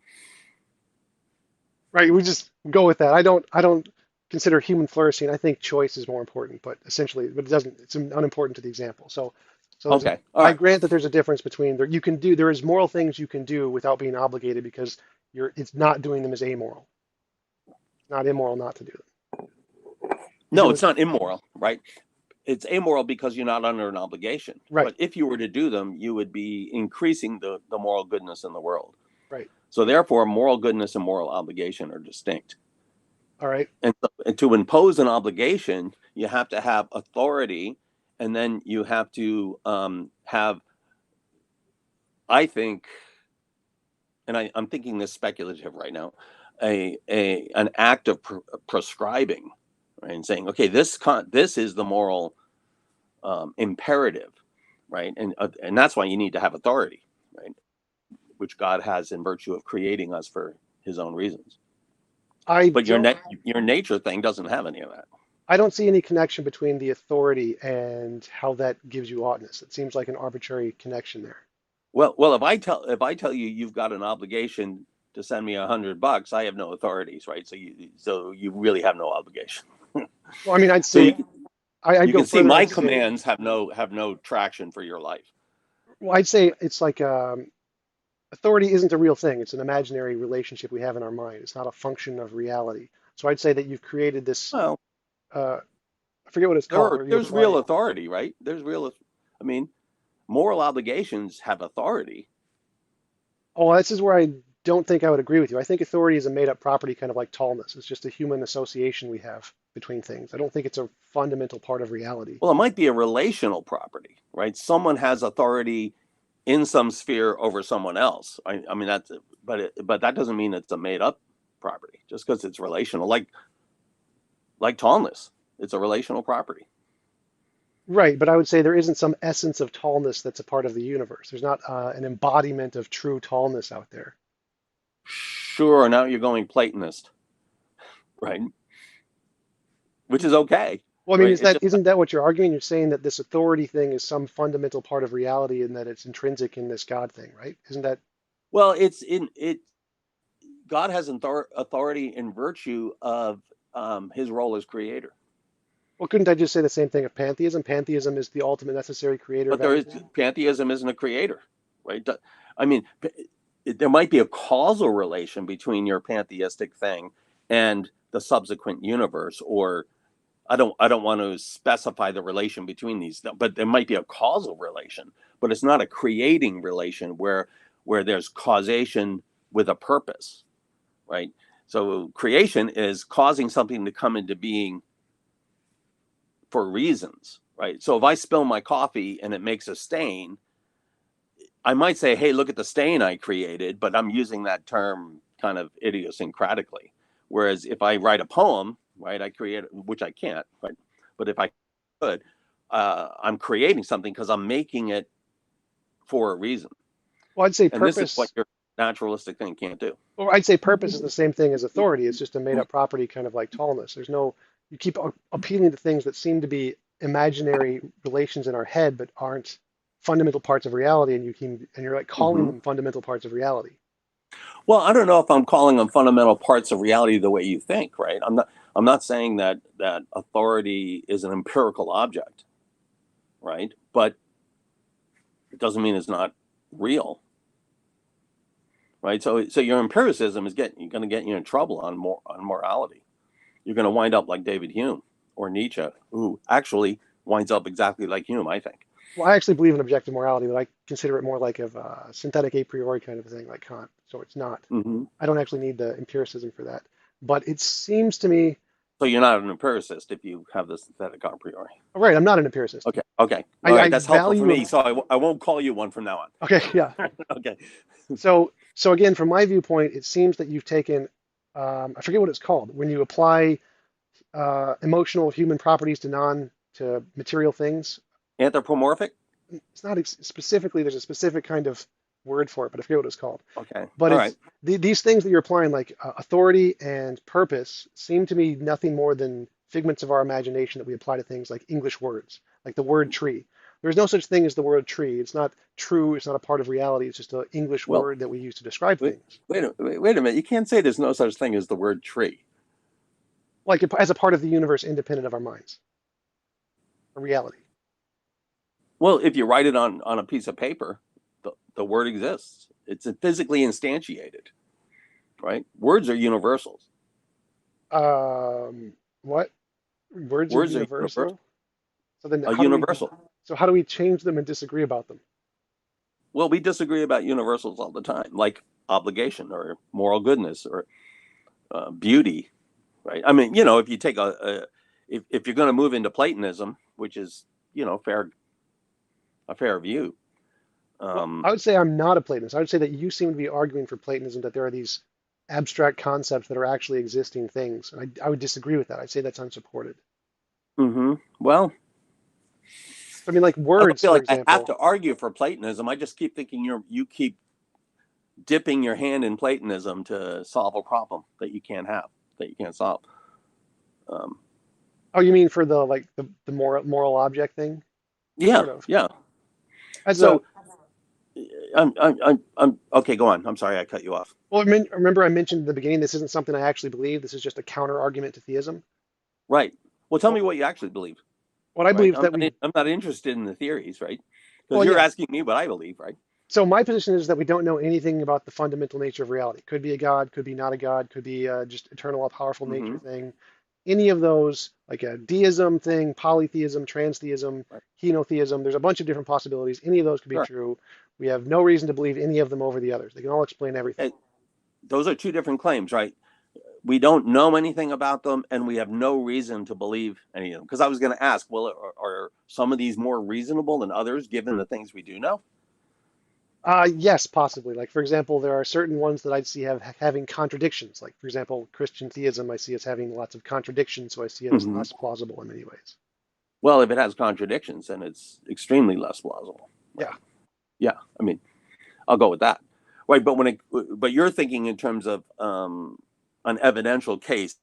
Right, we just go with that. I don't consider human flourishing. I think choice is more important, but essentially, but it doesn't. It's unimportant to the example. So okay, all I right. grant that there's a difference between there is moral things you can do without being obligated because it's not doing them as amoral. It's not immoral not to do them. Is it No, with it's not immoral, right? It's amoral because you're not under an obligation. right, But if you were to do them, you would be increasing the moral goodness in the world. right. So therefore, moral goodness and moral obligation are distinct. All right. And to impose an obligation, you have to have authority, and then you have to have, I think, and I'm thinking this speculative right now, a an act of prescribing, right, and saying, okay, this is the moral imperative, right, and that's why you need to have authority, right, which God has in virtue of creating us for His own reasons. I But don't. your nature thing doesn't have any of that. I don't see any connection between the authority and how that gives you oughtness. It seems like an arbitrary connection there. Well, if I tell you you've got an obligation to send me $100, I have no authorities, right? So you really have no obligation. Well, I mean, I'd So say I'd you go can see further. my I'd say, commands have no traction for your life. well, I'd say it's like authority isn't a real thing. It's an imaginary relationship we have in our mind. It's not a function of reality. So I'd say that you've created this. Well, Uh, I forget what it's there called, are where you there's real apply. authority, right? I mean, moral obligations have authority. Oh, this is where I don't think I would agree with you. I think authority is a made-up property, kind of like tallness. It's just a human association we have between things. I don't think it's a fundamental part of reality. Well, it might be a relational property, right? Someone has authority in some sphere over someone else. I mean but that doesn't mean it's a made up property just because it's relational. Like tallness, it's a relational property. Right, but I would say there isn't some essence of tallness that's a part of the universe. There's not an embodiment of true tallness out there. Sure, now you're going Platonist, right? Which is okay, Well, I mean, right? is It's that just isn't that what you're arguing? You're saying that this authority thing is some fundamental part of reality and that it's intrinsic in this God thing, right? Isn't that, well, it's in it. God has authority in virtue of his role as creator. well, couldn't I just say the same thing of pantheism? Pantheism is the ultimate necessary creator of But there is everything. pantheism isn't a creator, right? I mean, there might be a causal relation between your pantheistic thing and the subsequent universe, or I don't want to specify the relation between these, but there might be a causal relation, but it's not a creating relation where there's causation with a purpose, right? So creation is causing something to come into being for reasons, right? So if I spill my coffee and it makes a stain, I might say, hey, look at the stain I created, but I'm using that term kind of idiosyncratically. Whereas if I write a poem, right, I create, which I can't, right? But if I could, I'm creating something because I'm making it for a reason. Well, I'd say And this is what purpose, your naturalistic thing can't do. or I'd say purpose is the same thing as authority. It's just a made-up property, kind of like tallness. There's no, you keep appealing to things that seem to be imaginary relations in our head, but aren't fundamental parts of reality, and you're like calling Mm-hmm. them fundamental parts of reality. Well, I don't know if I'm calling them fundamental parts of reality the way you think, right? I'm not saying that authority is an empirical object, right? But it doesn't mean it's not real, right? So your empiricism is going to get you in trouble on morality. You're going to wind up like David Hume or Nietzsche, who actually winds up exactly like Hume, I think. Well, I actually believe in objective morality, but I consider it more like a synthetic a priori kind of a thing, like Kant. So it's not. Mm-hmm. I don't actually need the empiricism for that. But it seems to me, So you're not an empiricist if you have the synthetic a priori. all right, I'm not an empiricist. Okay. Okay. All I right. That's helpful for value, me. So I won't call you one from now okay, yeah. on. Okay. So again, from my viewpoint, it seems that you've taken, I forget what it's called, when you apply emotional human properties to material things. Anthropomorphic. It's not specifically, there's a specific kind of word for it, but I forget what it's called. Okay. But All right. it's these things that you're applying, like authority and purpose, seem to me nothing more than figments of our imagination that we apply to things like English words, like the word tree. There's no such thing as the word tree. It's not true. It's not a part of reality. It's just an English Well, word that we use to describe wait, things, wait a minute. You can't say there's no such thing as the word tree. like as a part of the universe independent of our minds, a reality. Well, if you write it on a piece of paper, the word exists. It's physically instantiated, right? Words are universals. What? Words are Words are universal. universal. So then A how do we, universal. so how do we change them and disagree about them? Well, we disagree about universals all the time, like obligation or moral goodness or beauty, right? I mean, if you take if you're going to move into Platonism, which is a fair view. Well, Um, I would say I'm not a Platonist. I would say that you seem to be arguing for Platonism that there are these abstract concepts that are actually existing things. And I would disagree with that. I'd say that's unsupported. well, So, I mean, like I don't words, feel for like I have example. to argue for Platonism. I just keep thinking you keep dipping your hand in Platonism to solve a problem that you can't solve. Um, Oh, you mean for the like the moral object thing, Yeah, sort of. yeah. As a So I'm okay. Go on. I'm sorry, I cut you off. well, remember I mentioned at the beginning this isn't something I actually believe. This is just a counter argument to theism. Right. Well, tell me Well, what you actually believe. what I Right. believe is that we I'm not interested in the theories. Right. Because well, you're yeah. asking me what I believe. Right. So my position is that we don't know anything about the fundamental nature of reality. Could be a god, could be not a god, could be just eternal, all powerful nature Mm-hmm. thing. Any of those, like a deism thing, polytheism, transtheism, Right. henotheism, there's a bunch of different possibilities. Any of those could be Sure. true. We have no reason to believe any of them over the others. They can all explain everything. Okay. Those are two different claims, right? We don't know anything about them, and we have no reason to believe any of them. Because I was going to ask, well, are some of these more reasonable than others, given the things we do know? Yes, possibly. Like, for example, there are certain ones that I'd see having contradictions. Like, for example, Christian theism, I see as having lots of contradictions, so I see it as Mm-hmm. less plausible in many ways. Well, if it has contradictions, then it's extremely less plausible. Yeah. Right. Yeah. I mean, I'll go with that. Right. But you're thinking in terms of an evidential case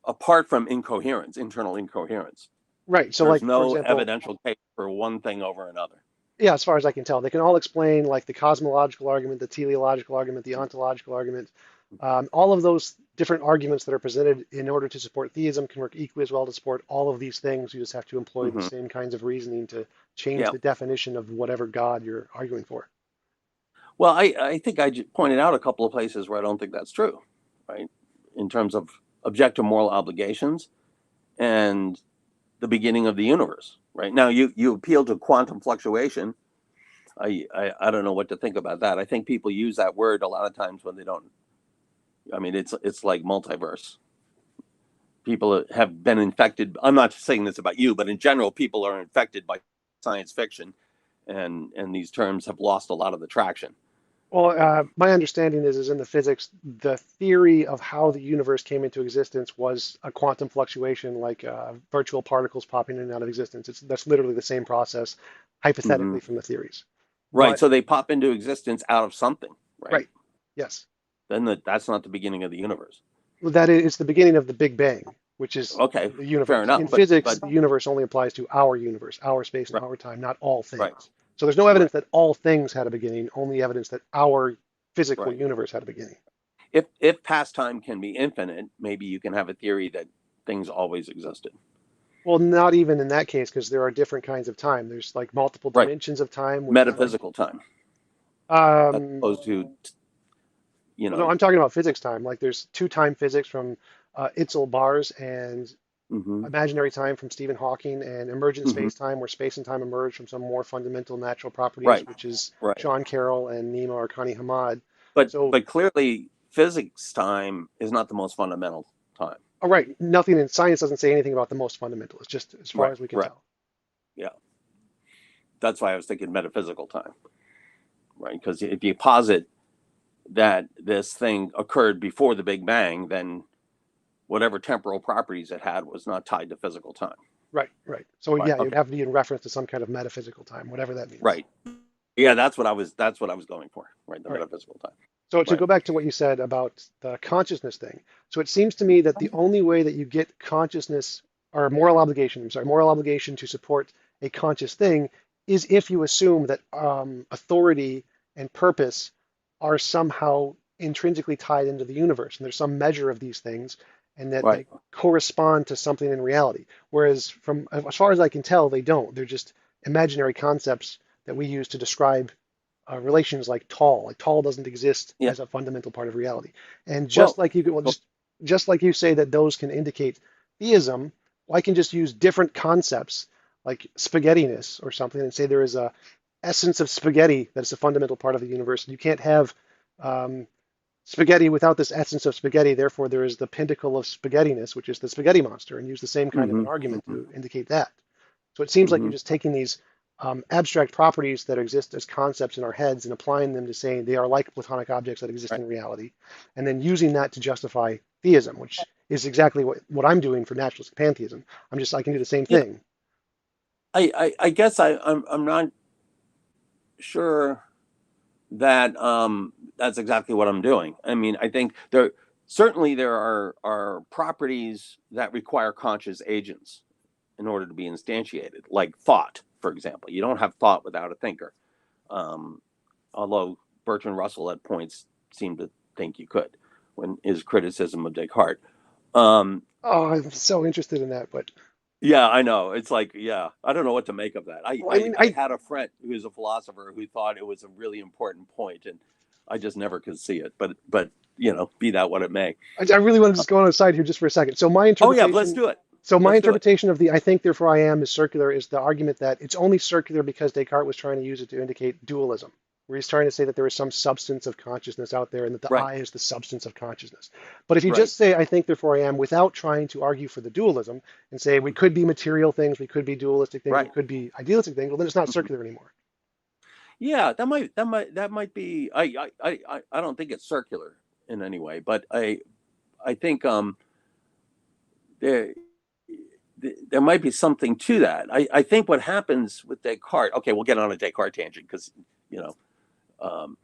apart from incoherence, internal incoherence. Right. So, There's like, for no example, evidential case for one thing over another. yeah, as far as I can tell, they can all explain like the cosmological argument, the teleological argument, the ontological argument. All of those different arguments that are presented in order to support theism can work equally as well to support all of these things. You just have to employ the Mm-hmm. same kinds of reasoning to change Yeah. the definition of whatever God you're arguing for. Well, I think pointed out a couple of places where I don't think that's true, right? In terms of objective moral obligations and the beginning of the universe, right? Now, you appeal to quantum fluctuation. I don't know what to think about that. I think people use that word a lot of times when they don't. I mean, it's like multiverse. People have been infected. I'm not saying this about you, but in general, people are infected by science fiction, and these terms have lost a lot of the traction. Well, my understanding is in the physics, the theory of how the universe came into existence was a quantum fluctuation, like virtual particles popping in and out of existence. That's literally the same process, Mm-hmm. hypothetically from the theories. Right. But So they pop into existence out of something, right? right, yes. That's not the beginning of the universe. Well, that is, it's the beginning of the Big Bang, which is Okay, the fair universe. enough. In physics, But the universe only applies to our universe, our space and right, our time, not all right, things. So there's no right, evidence that all things had a beginning, only evidence that our physical right. universe had a beginning. If past time can be infinite, maybe you can have a theory that things always existed. Well, not even in that case, because there are different kinds of time. There's like multiple Right. dimensions of time, which is like, Metaphysical time, as um, opposed to you well, no, know. I'm talking about physics time. Like there's two-time physics from Itzel bars and Mm-hmm, imaginary time from Stephen Hawking and emergent mm-hmm, space-time, where space and time emerge from some more fundamental natural properties, right, which is right. Sean Carroll and Nima Arkani Hammad. But So, but clearly, physics time is not the most fundamental time. all right, nothing in science doesn't say anything about the most fundamental. It's just as far Right, as we can right. tell. Yeah, that's why I was thinking metaphysical time, right? Because if you posit that this thing occurred before the Big Bang, then whatever temporal properties it had was not tied to physical time. Right, right. So Right. yeah, you'd Okay. have to be in reference to some kind of metaphysical time, whatever that means. Right. Yeah, that's what I was going for. Right. The All right. metaphysical time. So to Right. go back to what you said about the consciousness thing, so it seems to me that the only way that you get consciousness or moral obligation, I'm sorry, moral obligation to support a conscious thing is if you assume that authority and purpose are somehow intrinsically tied into the universe, and there's some measure of these things, and that Right. they correspond to something in reality. Whereas from as far as I can tell, they don't. They're just imaginary concepts that we use to describe relations like tall. Like tall doesn't exist Yeah. as a fundamental part of reality. And just Well. like you could, well, just like you say that those can indicate theism, well, I can just use different concepts like spaghettiness or something and say there is a essence of spaghetti that is a fundamental part of the universe. You can't have um, spaghetti without this essence of spaghetti. Therefore, there is the pinnacle of spaghettiness, which is the spaghetti monster, and use the same kind of Mm-hmm, an argument mm-hmm, to indicate that. So it seems like mm-hmm. you're just taking these abstract properties that exist as concepts in our heads and applying them to saying they are like Platonic objects that exist Right. in reality, and then using that to justify theism, which is exactly what I'm doing for naturalistic pantheism. I can do the same Yeah. thing. I guess I'm not sure that that's exactly what I'm doing. I mean, I think there. certainly there are properties that require conscious agents in order to be instantiated, like thought, for example. You don't have thought without a thinker. Um, Although Bertrand Russell at points seemed to think you could when his criticism of Descartes. Um, Oh, I'm so interested in that, but yeah, I know. It's like, yeah, I don't know what to make of that. I, well, I I, mean, I had a friend who's a philosopher who thought it was a really important point, and I just never could see it. But be that what it may. I really want to just go on a side here just for a second. Oh yeah, let's do it. So my Let's do it. interpretation of the "I think therefore I am" is circular is the argument that it's only circular because Descartes was trying to use it to indicate dualism, where he's trying to say that there is some substance of consciousness out there and that the Right, I is the substance of consciousness. But if you right. just say "I think therefore I am" without trying to argue for the dualism and say we could be material things, we could be dualistic things, we Right. could be idealistic things, well then it's not Mhm. circular anymore. Yeah, that might be. I don't think it's circular in any way, but I think there there might be something to that. I think what happens with Descartes. Okay, we'll get on a Descartes tangent because you know um,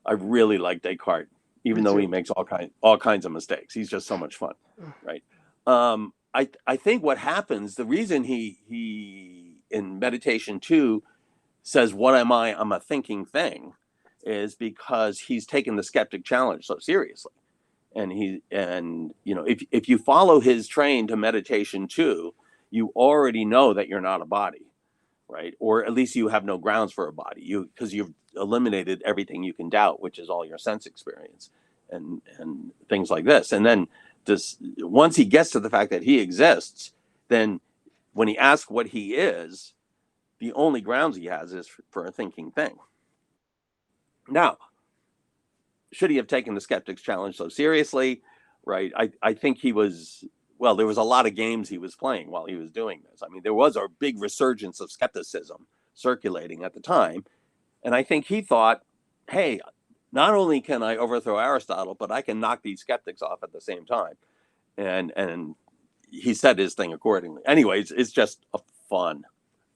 I really like Descartes, Me even though he too. makes all kinds of mistakes. He's just so much fun, right? I think what happens. The reason he in meditation too says, "What am I? I'm a thinking thing," is because he's taken the skeptic challenge so seriously. And if you follow his train to meditation too, you already know that you're not a body, right? Or at least you have no grounds for a body, because you've eliminated everything you can doubt, which is all your sense experience and things like this. And then this once he gets to the fact that he exists, then when he asks what he is, the only grounds he has is for a thinking thing. Now, should he have taken the skeptics challenge so seriously? Right. I think he was, well, there was a lot of games he was playing while he was doing this. I mean, there was a big resurgence of skepticism circulating at the time. And I think he thought, hey, not only can I overthrow Aristotle, but I can knock these skeptics off at the same time. And he said his thing accordingly. Anyways, it's just a fun,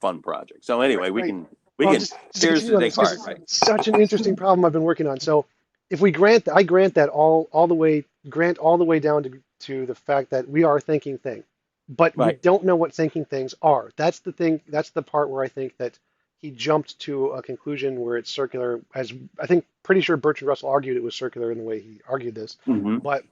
fun project. So Right, anyway, we right. can we Well, can just to cheers continue to on this because Descartes, it's right? such an interesting problem I've been working on. So, if we grant that, I grant that all the way, grant all the way down to the fact that we are a thinking thing, but we Right. don't know what thinking things are. That's the thing. That's the part where I think that he jumped to a conclusion where it's circular. As I think, pretty sure Bertrand Russell argued it was circular in the way he argued this, Mm-hmm. but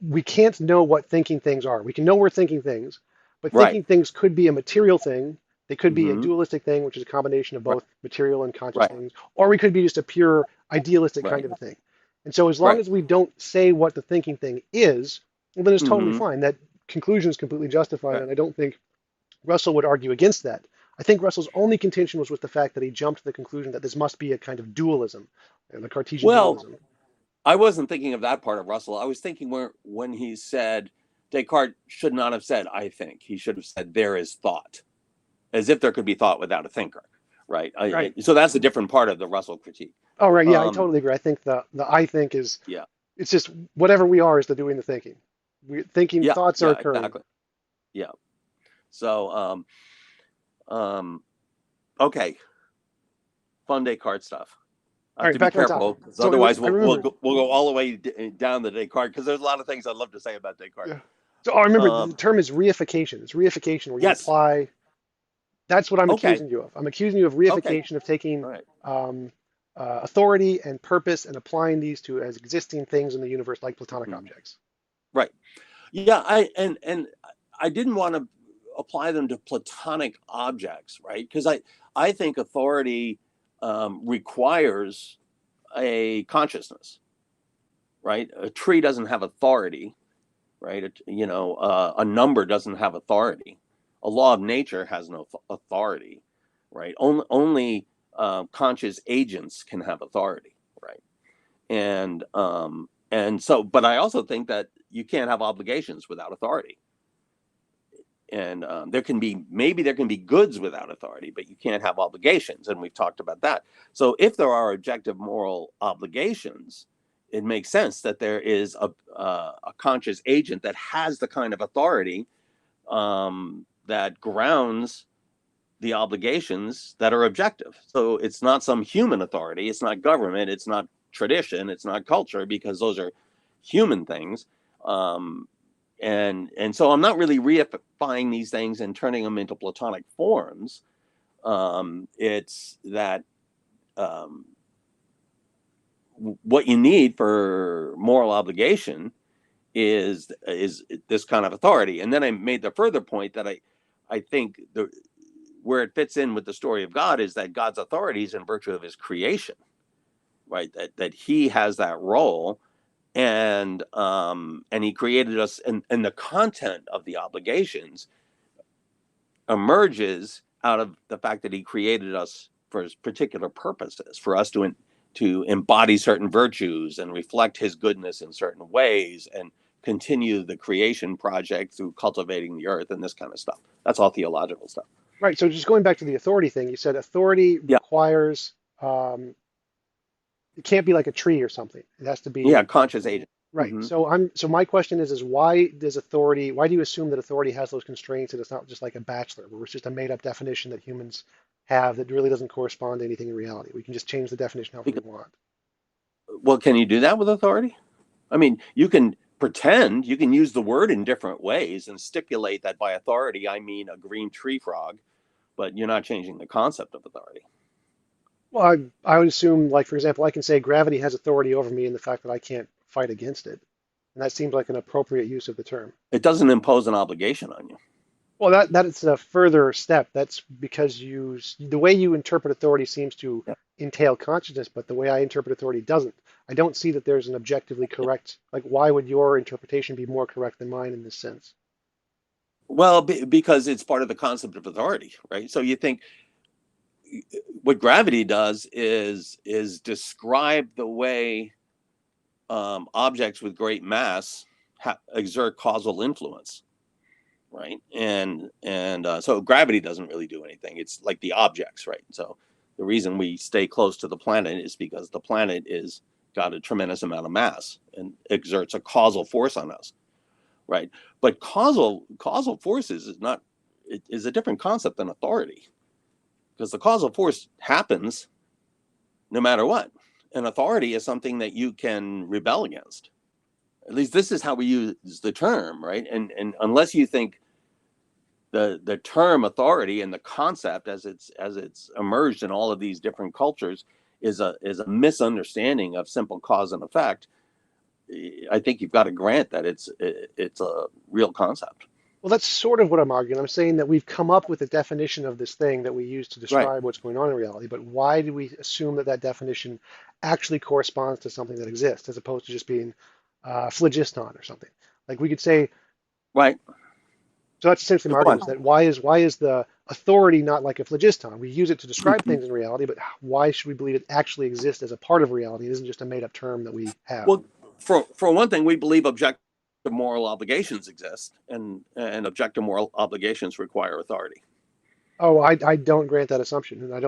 we can't know what thinking things are. We can know we're thinking things, but Right. thinking things could be a material thing. They could be a Mm-hmm. dualistic thing, which is a combination of Right. both material and conscious Right. things, or we could be just a pure idealistic kind Right. of a thing. And so, as long Right. as we don't say what the thinking thing is, well, then it's totally Mm-hmm. fine. That conclusion is completely justified, Right. and I don't think Russell would argue against that. I think Russell's only contention was with the fact that he jumped to the conclusion that this must be a kind of dualism, the Cartesian Well, dualism. I wasn't thinking of that part of Russell. I was thinking where when he said Descartes should not have said "I think." He should have said "there is thought," as if there could be thought without a thinker, right? Right. So that's a different part of the Russell critique. Oh, right. Yeah, I Um, totally agree. I think the I think is yeah. it's just whatever we are is the doing the thinking. We thinking Yeah. thoughts are Yeah. occurring. Exactly. Yeah. So um, okay, fun Descartes stuff. I All have right, to be back on topic. careful because So otherwise I we'll remembered. go all the way down the Descartes because there's a lot of things I'd love to say about Descartes. Yeah. So I remember Um, the term is reification. It's reification where you yes. apply. That's what I'm Okay. accusing you of. I'm accusing you of Okay. reification of taking All right. um, authority and purpose and applying these to as existing things in the universe like Platonic Mhm. objects. Right. Yeah. And I didn't want to apply them to Platonic objects, right? Because I think authority requires a consciousness, right? A tree doesn't have authority, right? A number doesn't have authority. A law of nature has no authority, right? Only conscious agents can have authority, right? And so, but I also think that you can't have obligations without authority. And there can be goods without authority, but you can't have obligations, and we've talked about that. So if there are objective moral obligations, it makes sense that there is a conscious agent that has the kind of authority that grounds the obligations that are objective. So it's not some human authority, it's not government, it's not tradition, it's not culture, because those are human things. Um, and so I'm not really reifying these things and turning them into Platonic forms. It's that um, what you need for moral obligation is this kind of authority. And then I made the further point that I think where it fits in with the story of God is that God's authority is in virtue of his creation, right? That he has that role, and he created us, and the content of the obligations emerges out of the fact that he created us for his particular purposes, for us to embody certain virtues and reflect his goodness in certain ways and continue the creation project through cultivating the earth and this kind of stuff. That's all theological stuff. Right. So just going back to the authority thing, you said authority Yeah. requires it can't be like a tree or something. It has to Yeah. be Conscious agent. right. Mm-hmm. So my question is why do you assume that authority has those constraints and it's not just like a bachelor where it's just a made up definition that humans have that really doesn't correspond to anything in reality? We can just change the definition however we Because, want. well, can you do that with authority? I mean, you can pretend, you can use the word in different ways and stipulate that by authority I mean a green tree frog, but you're not changing the concept of authority. Well, I would assume, like, for example, I can say gravity has authority over me in the fact that I can't fight against it. And that seems like an appropriate use of the term. It doesn't impose an obligation on you. Well, that is a further step. That's because the way you interpret authority seems to Yeah. entail consciousness, but the way I interpret authority doesn't. I don't see that there's an objectively correct, like, why would your interpretation be more correct than mine in this sense? Well, because it's part of the concept of authority, right? So you think what gravity does is describe the way objects with great mass exert causal influence, right? And so gravity doesn't really do anything. It's like the objects, right? So the reason we stay close to the planet is because the planet is got a tremendous amount of mass and exerts a causal force on us, right? But causal forces is not it is a different concept than authority, because the causal force happens no matter what. And authority is something that you can rebel against. At least this is how we use the term, right? And unless you think the term authority and the concept as it's emerged in all of these different cultures is a misunderstanding of simple cause and effect, I think you've got to grant that it's a real concept. Well, that's sort of what I'm arguing. I'm saying that we've come up with a definition of this thing that we use to Right. describe what's going on in reality, but why do we assume that that definition actually corresponds to something that exists as opposed to just being phlogiston or something? Like we could say, Right. so that's essentially my Go argument on. is that why is the authority not like a phlogiston? We use it to describe Mhm. things in reality, but why should we believe it actually exists as a part of reality? It isn't just a made up term that we have. Well, for one thing, we believe objective moral obligations exist, and objective moral obligations require authority. Oh, I don't grant that assumption, and I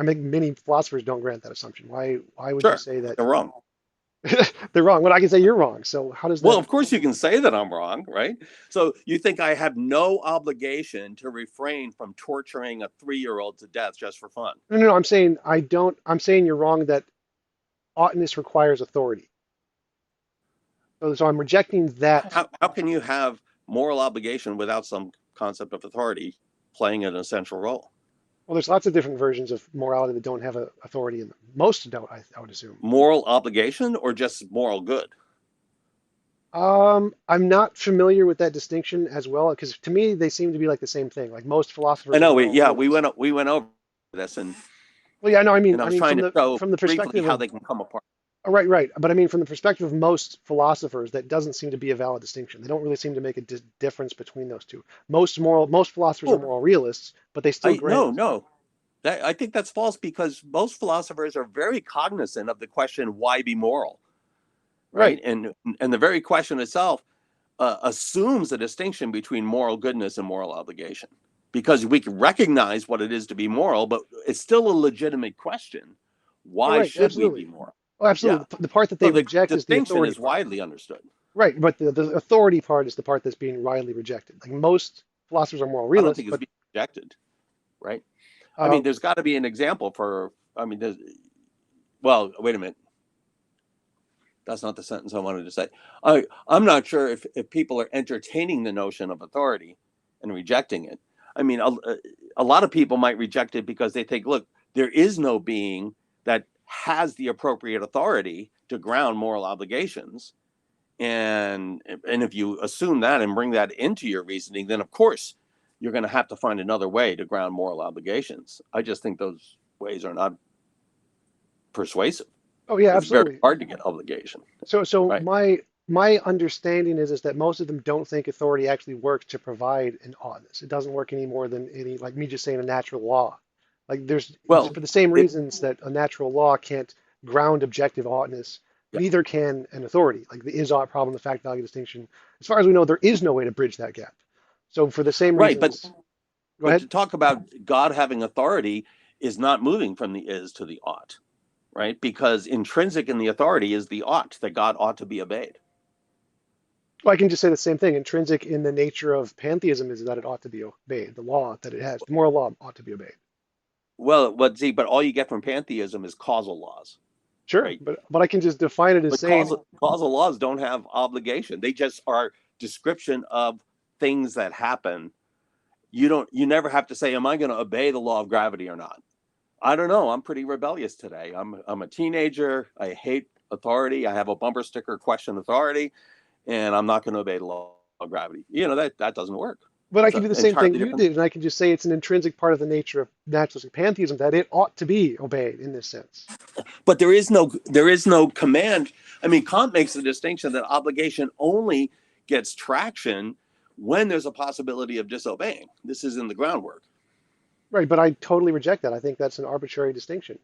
think many philosophers don't grant that assumption. Why would you Sure, say that they're wrong. they're wrong? Well, I can say you're wrong. So how does Well, that? of course you can say that I'm wrong, right? So you think I have no obligation to refrain from torturing a 3-year-old to death just for fun? No. I'm saying I don't. I'm saying you're wrong that oughtness requires authority. So I'm rejecting that. How can you have moral obligation without some concept of authority playing an essential role? Well, there's lots of different versions of morality that don't have a authority in them. Most don't, I would assume. Moral obligation or just moral good? I'm not familiar with that distinction as well because to me they seem to be like the same thing. Like most I philosophers are know. moral Yeah, we realists. went over this, Well, yeah, no, and I I was mean trying to show from the briefly perspective how of they can come apart. right. But I mean from the perspective of most philosophers, that doesn't seem to be a valid distinction. They don't really seem to make a difference between those two. Most philosophers are Oh, moral realists, but they still I grant. no no. I think that's false because most philosophers are very cognizant of the question, why be moral, right? Right. And the very question itself assumes a distinction between moral goodness and moral obligation, because we can recognize what it is to be moral, but it's still a legitimate question. Oh, Why right. should we be Absolutely. moral? Oh, Yeah. absolutely. The part that they So the reject is the distinction authority is part. widely understood. Right. But the authority part is the part that's being widely rejected. Like most philosophers are moral I don't realists, think it's but being rejected, right? I uh, mean, there's got to be an example for. I mean, well, wait a minute. That's not the sentence I wanted to say. I'm not sure if people are entertaining the notion of authority and rejecting it. I mean, a lot of people might reject it because they think, look, there is no being that has the appropriate authority to ground moral obligations. And if you assume that and bring that into your reasoning, then of course you're going to have to find another way to ground moral obligations. I just think those ways are not persuasive. Oh yeah, It's very absolutely. hard to get obligation, So right? my understanding is that most of them don't think authority actually works to provide an oughtness. It doesn't work any more than any, like me just saying, a natural law. Like there's, Well, for the same it reasons that a natural law can't ground objective oughtness, yeah, neither can an authority. Like the is-ought problem, the fact-value distinction. As far as we know, there is no way to bridge that gap. So for the same right. But reasons, go but ahead. to talk about God having authority is not moving from the is to the ought, right? Because intrinsic in the authority is the ought, that God ought to be obeyed. Well, I can just say the same thing. Intrinsic in the nature of pantheism is that it ought to be obeyed. The law that it has, the moral law ought to be obeyed. Well, but all you get from pantheism is causal laws, Sure, right? but I can just define it as But saying, causal laws don't have obligation. They just are description of things that happen. You never have to say, am I going to obey the law of gravity or not? I don't know. I'm pretty rebellious today. I'm a teenager. I hate authority. I have a bumper sticker question authority, and I'm not going to obey the law of gravity. That doesn't work. but I It's can an do the same thing entirely you different. did, and I can just say it's an intrinsic part of the nature of naturalistic pantheism that it ought to be obeyed in this sense. But there is no command. I mean, Kant makes the distinction that obligation only gets traction when there's a possibility of disobeying. This is in the groundwork. Right, but I totally reject that. I think that's an arbitrary distinction.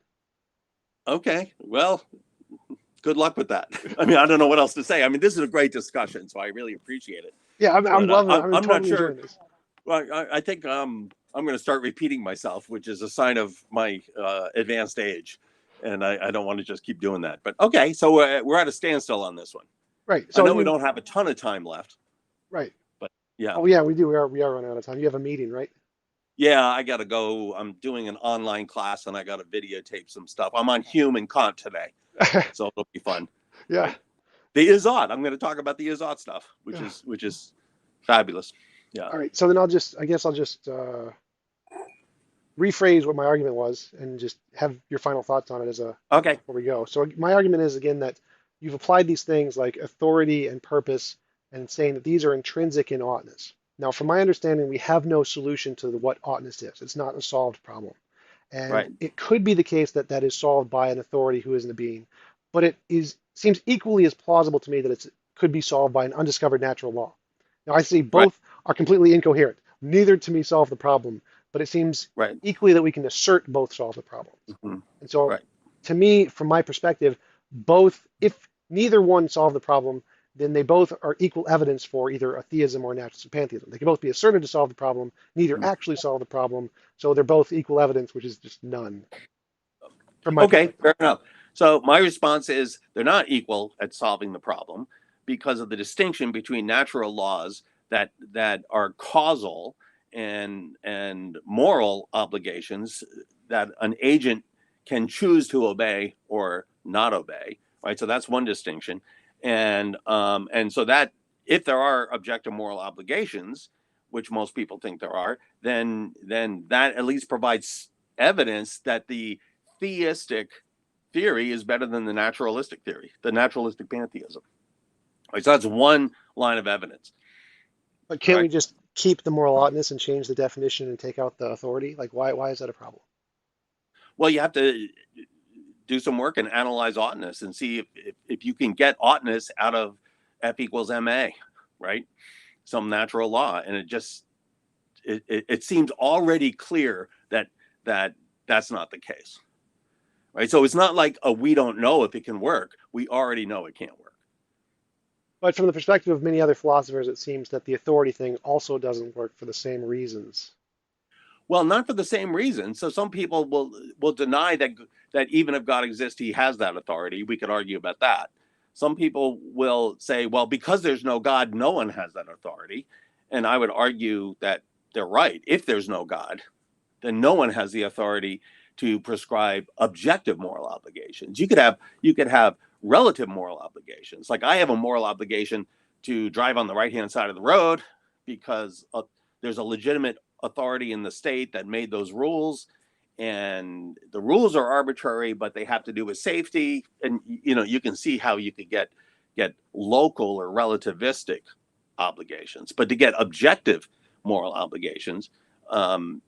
Okay, well, good luck with that. I mean, I don't know what else to say. I mean, this is a great discussion, so I really appreciate it. Yeah, I'm But loving it. I'm I'm not totally sure. enjoying this. Well, I think I'm going to start repeating myself, which is a sign of my advanced age, and I don't want to just keep doing that. But okay, so we're at a standstill on this one. Right. I So know we you don't have a ton of time left, right. but yeah, Oh yeah, we do. We are running out of time. You have a meeting, right? yeah, I got to go. I'm doing an online class, and I got to videotape some stuff. I'm on Hume and Kant today, so it'll be fun. Yeah. Right? The Izot. I'm going to talk about the Izot stuff, which Yeah. is fabulous. Yeah. All right. So then I guess I'll just rephrase what my argument was and just have your final thoughts on it as a Okay. before we go. So my argument is again that you've applied these things like authority and purpose and saying that these are intrinsic in oughtness. Now, from my understanding, we have no solution to what oughtness is. It's not a solved problem. And Right. it could be the case that that is solved by an authority who isn't a being, but it is seems equally as plausible to me that it could be solved by an undiscovered natural law. Now, I see Right. both are completely incoherent. Neither to me solve the problem, but it seems Right. equally that we can assert both solve the problem. Mm-hmm. And so, Right. to me, from my perspective, both, if neither one solve the problem, then they both are equal evidence for either a theism or a naturalistic pantheism. They can both be asserted to solve the problem, neither Mm-hmm. actually solve the problem, so they're both equal evidence, which is just none, from my Okay, perspective. fair enough. So my response is they're not equal at solving the problem because of the distinction between natural laws that are causal and moral obligations that an agent can choose to obey or not obey. Right. So that's one distinction, and so that if there are objective moral obligations, which most people think there are, then that at least provides evidence that the theistic theory is better than the naturalistic theory, the naturalistic pantheism. Right, so that's one line of evidence. But All can't we right. just keep the moral oughtness and change the definition and take out the authority? Like, why is that a problem? Well, you have to do some work and analyze oughtness and see if you can get oughtness out of F equals ma, right? Some natural law, and it seems already clear that that's not the case, right? So it's not like we don't know if it can work. We already know it can't work. But from the perspective of many other philosophers, it seems that the authority thing also doesn't work for the same reasons. Well, not for the same reason. So some people will deny that even if God exists, He has that authority. We could argue about that. Some people will say, well, because there's no God, no one has that authority. And I would argue that they're right. If there's no God, then no one has the authority to prescribe objective moral obligations. You could have relative moral obligations. Like I have a moral obligation to drive on the right-hand side of the road because there's a legitimate authority in the state that made those rules, and the rules are arbitrary, but they have to do with safety. And you can see how you could get local or relativistic obligations, but to get objective moral obligations,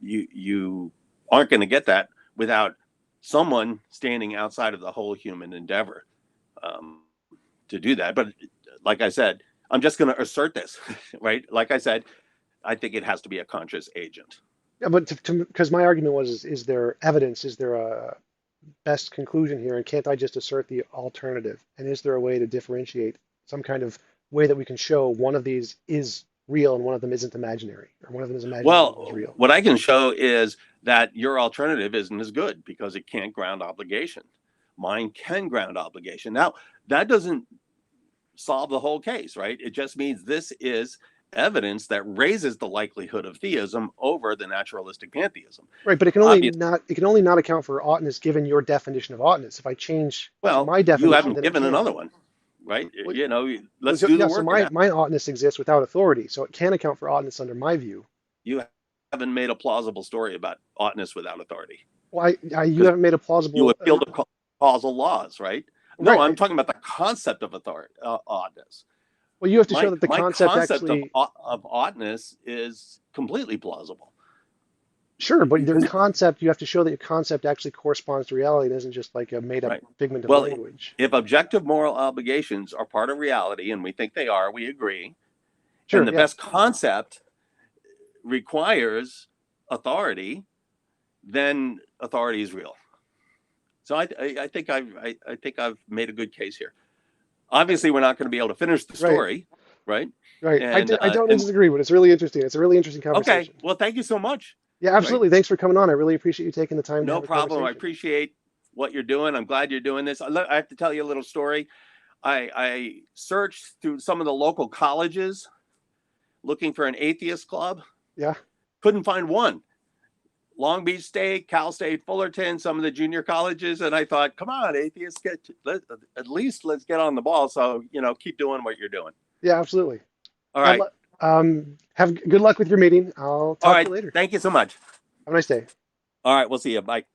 you aren't going to get that without someone standing outside of the whole human endeavor um, to do that. But like I said, I'm just going to assert this, right? Like I said, I think it has to be a conscious agent. Yeah, but because my argument was, is there evidence? Is there a best conclusion here? And can't I just assert the alternative? And is there a way to differentiate some kind of way that we can show one of these is real and one of them isn't imaginary, or one of them is imaginary and one is Well, real? what I can show is that your alternative isn't as good because it can't ground obligation. Mine can ground obligation. Now, that doesn't solve the whole case, right? It just means this is evidence that raises the likelihood of theism over the naturalistic pantheism. Right, but Obviously, it can only not account for oughtness given your definition of oughtness. If I change to well, my you definition, haven't then it given can. another one, right? Well, Let's do the yeah, so work in that. my oughtness exists without authority, so it can account for oughtness under my view. You haven't made a plausible story about oughtness without authority Well, you because haven't made a you plausible, appeal to causal laws, right? No, right. I'm talking about the concept of authority, oddness. Well, you have to show My that the my concept concept actually, of oddness is completely plausible. sure, but your Because, concept, you have to show that your concept actually corresponds to reality. It isn't just like a made up right. figment of Well, language. if objective moral obligations are part of reality, and we think they are, we agree, and Sure, the yeah. best concept requires authority, then authority is real. So I think I've made a good case here. Obviously, we're not going to be able to finish the Right, story, right? right. I don't And disagree, but it's really interesting. It's a really interesting okay, conversation. well, thank you so much. Yeah, Right? absolutely. Thanks for coming on. I really appreciate you taking the time to No have a problem. I conversation. appreciate what you're doing. I'm glad you're doing this. I have to tell you a little story. I searched through some of the local colleges looking for an atheist club. Yeah. Couldn't find one. Long Beach State, Cal State, Fullerton, some of the junior colleges, and I thought, come on, atheists, at least let's get on the ball. So keep doing what you're doing. Yeah, absolutely. All right, Have good luck with your meeting. I'll all talk to right. you later. Thank you so much. Have a nice day. All right, we'll see you. Bye.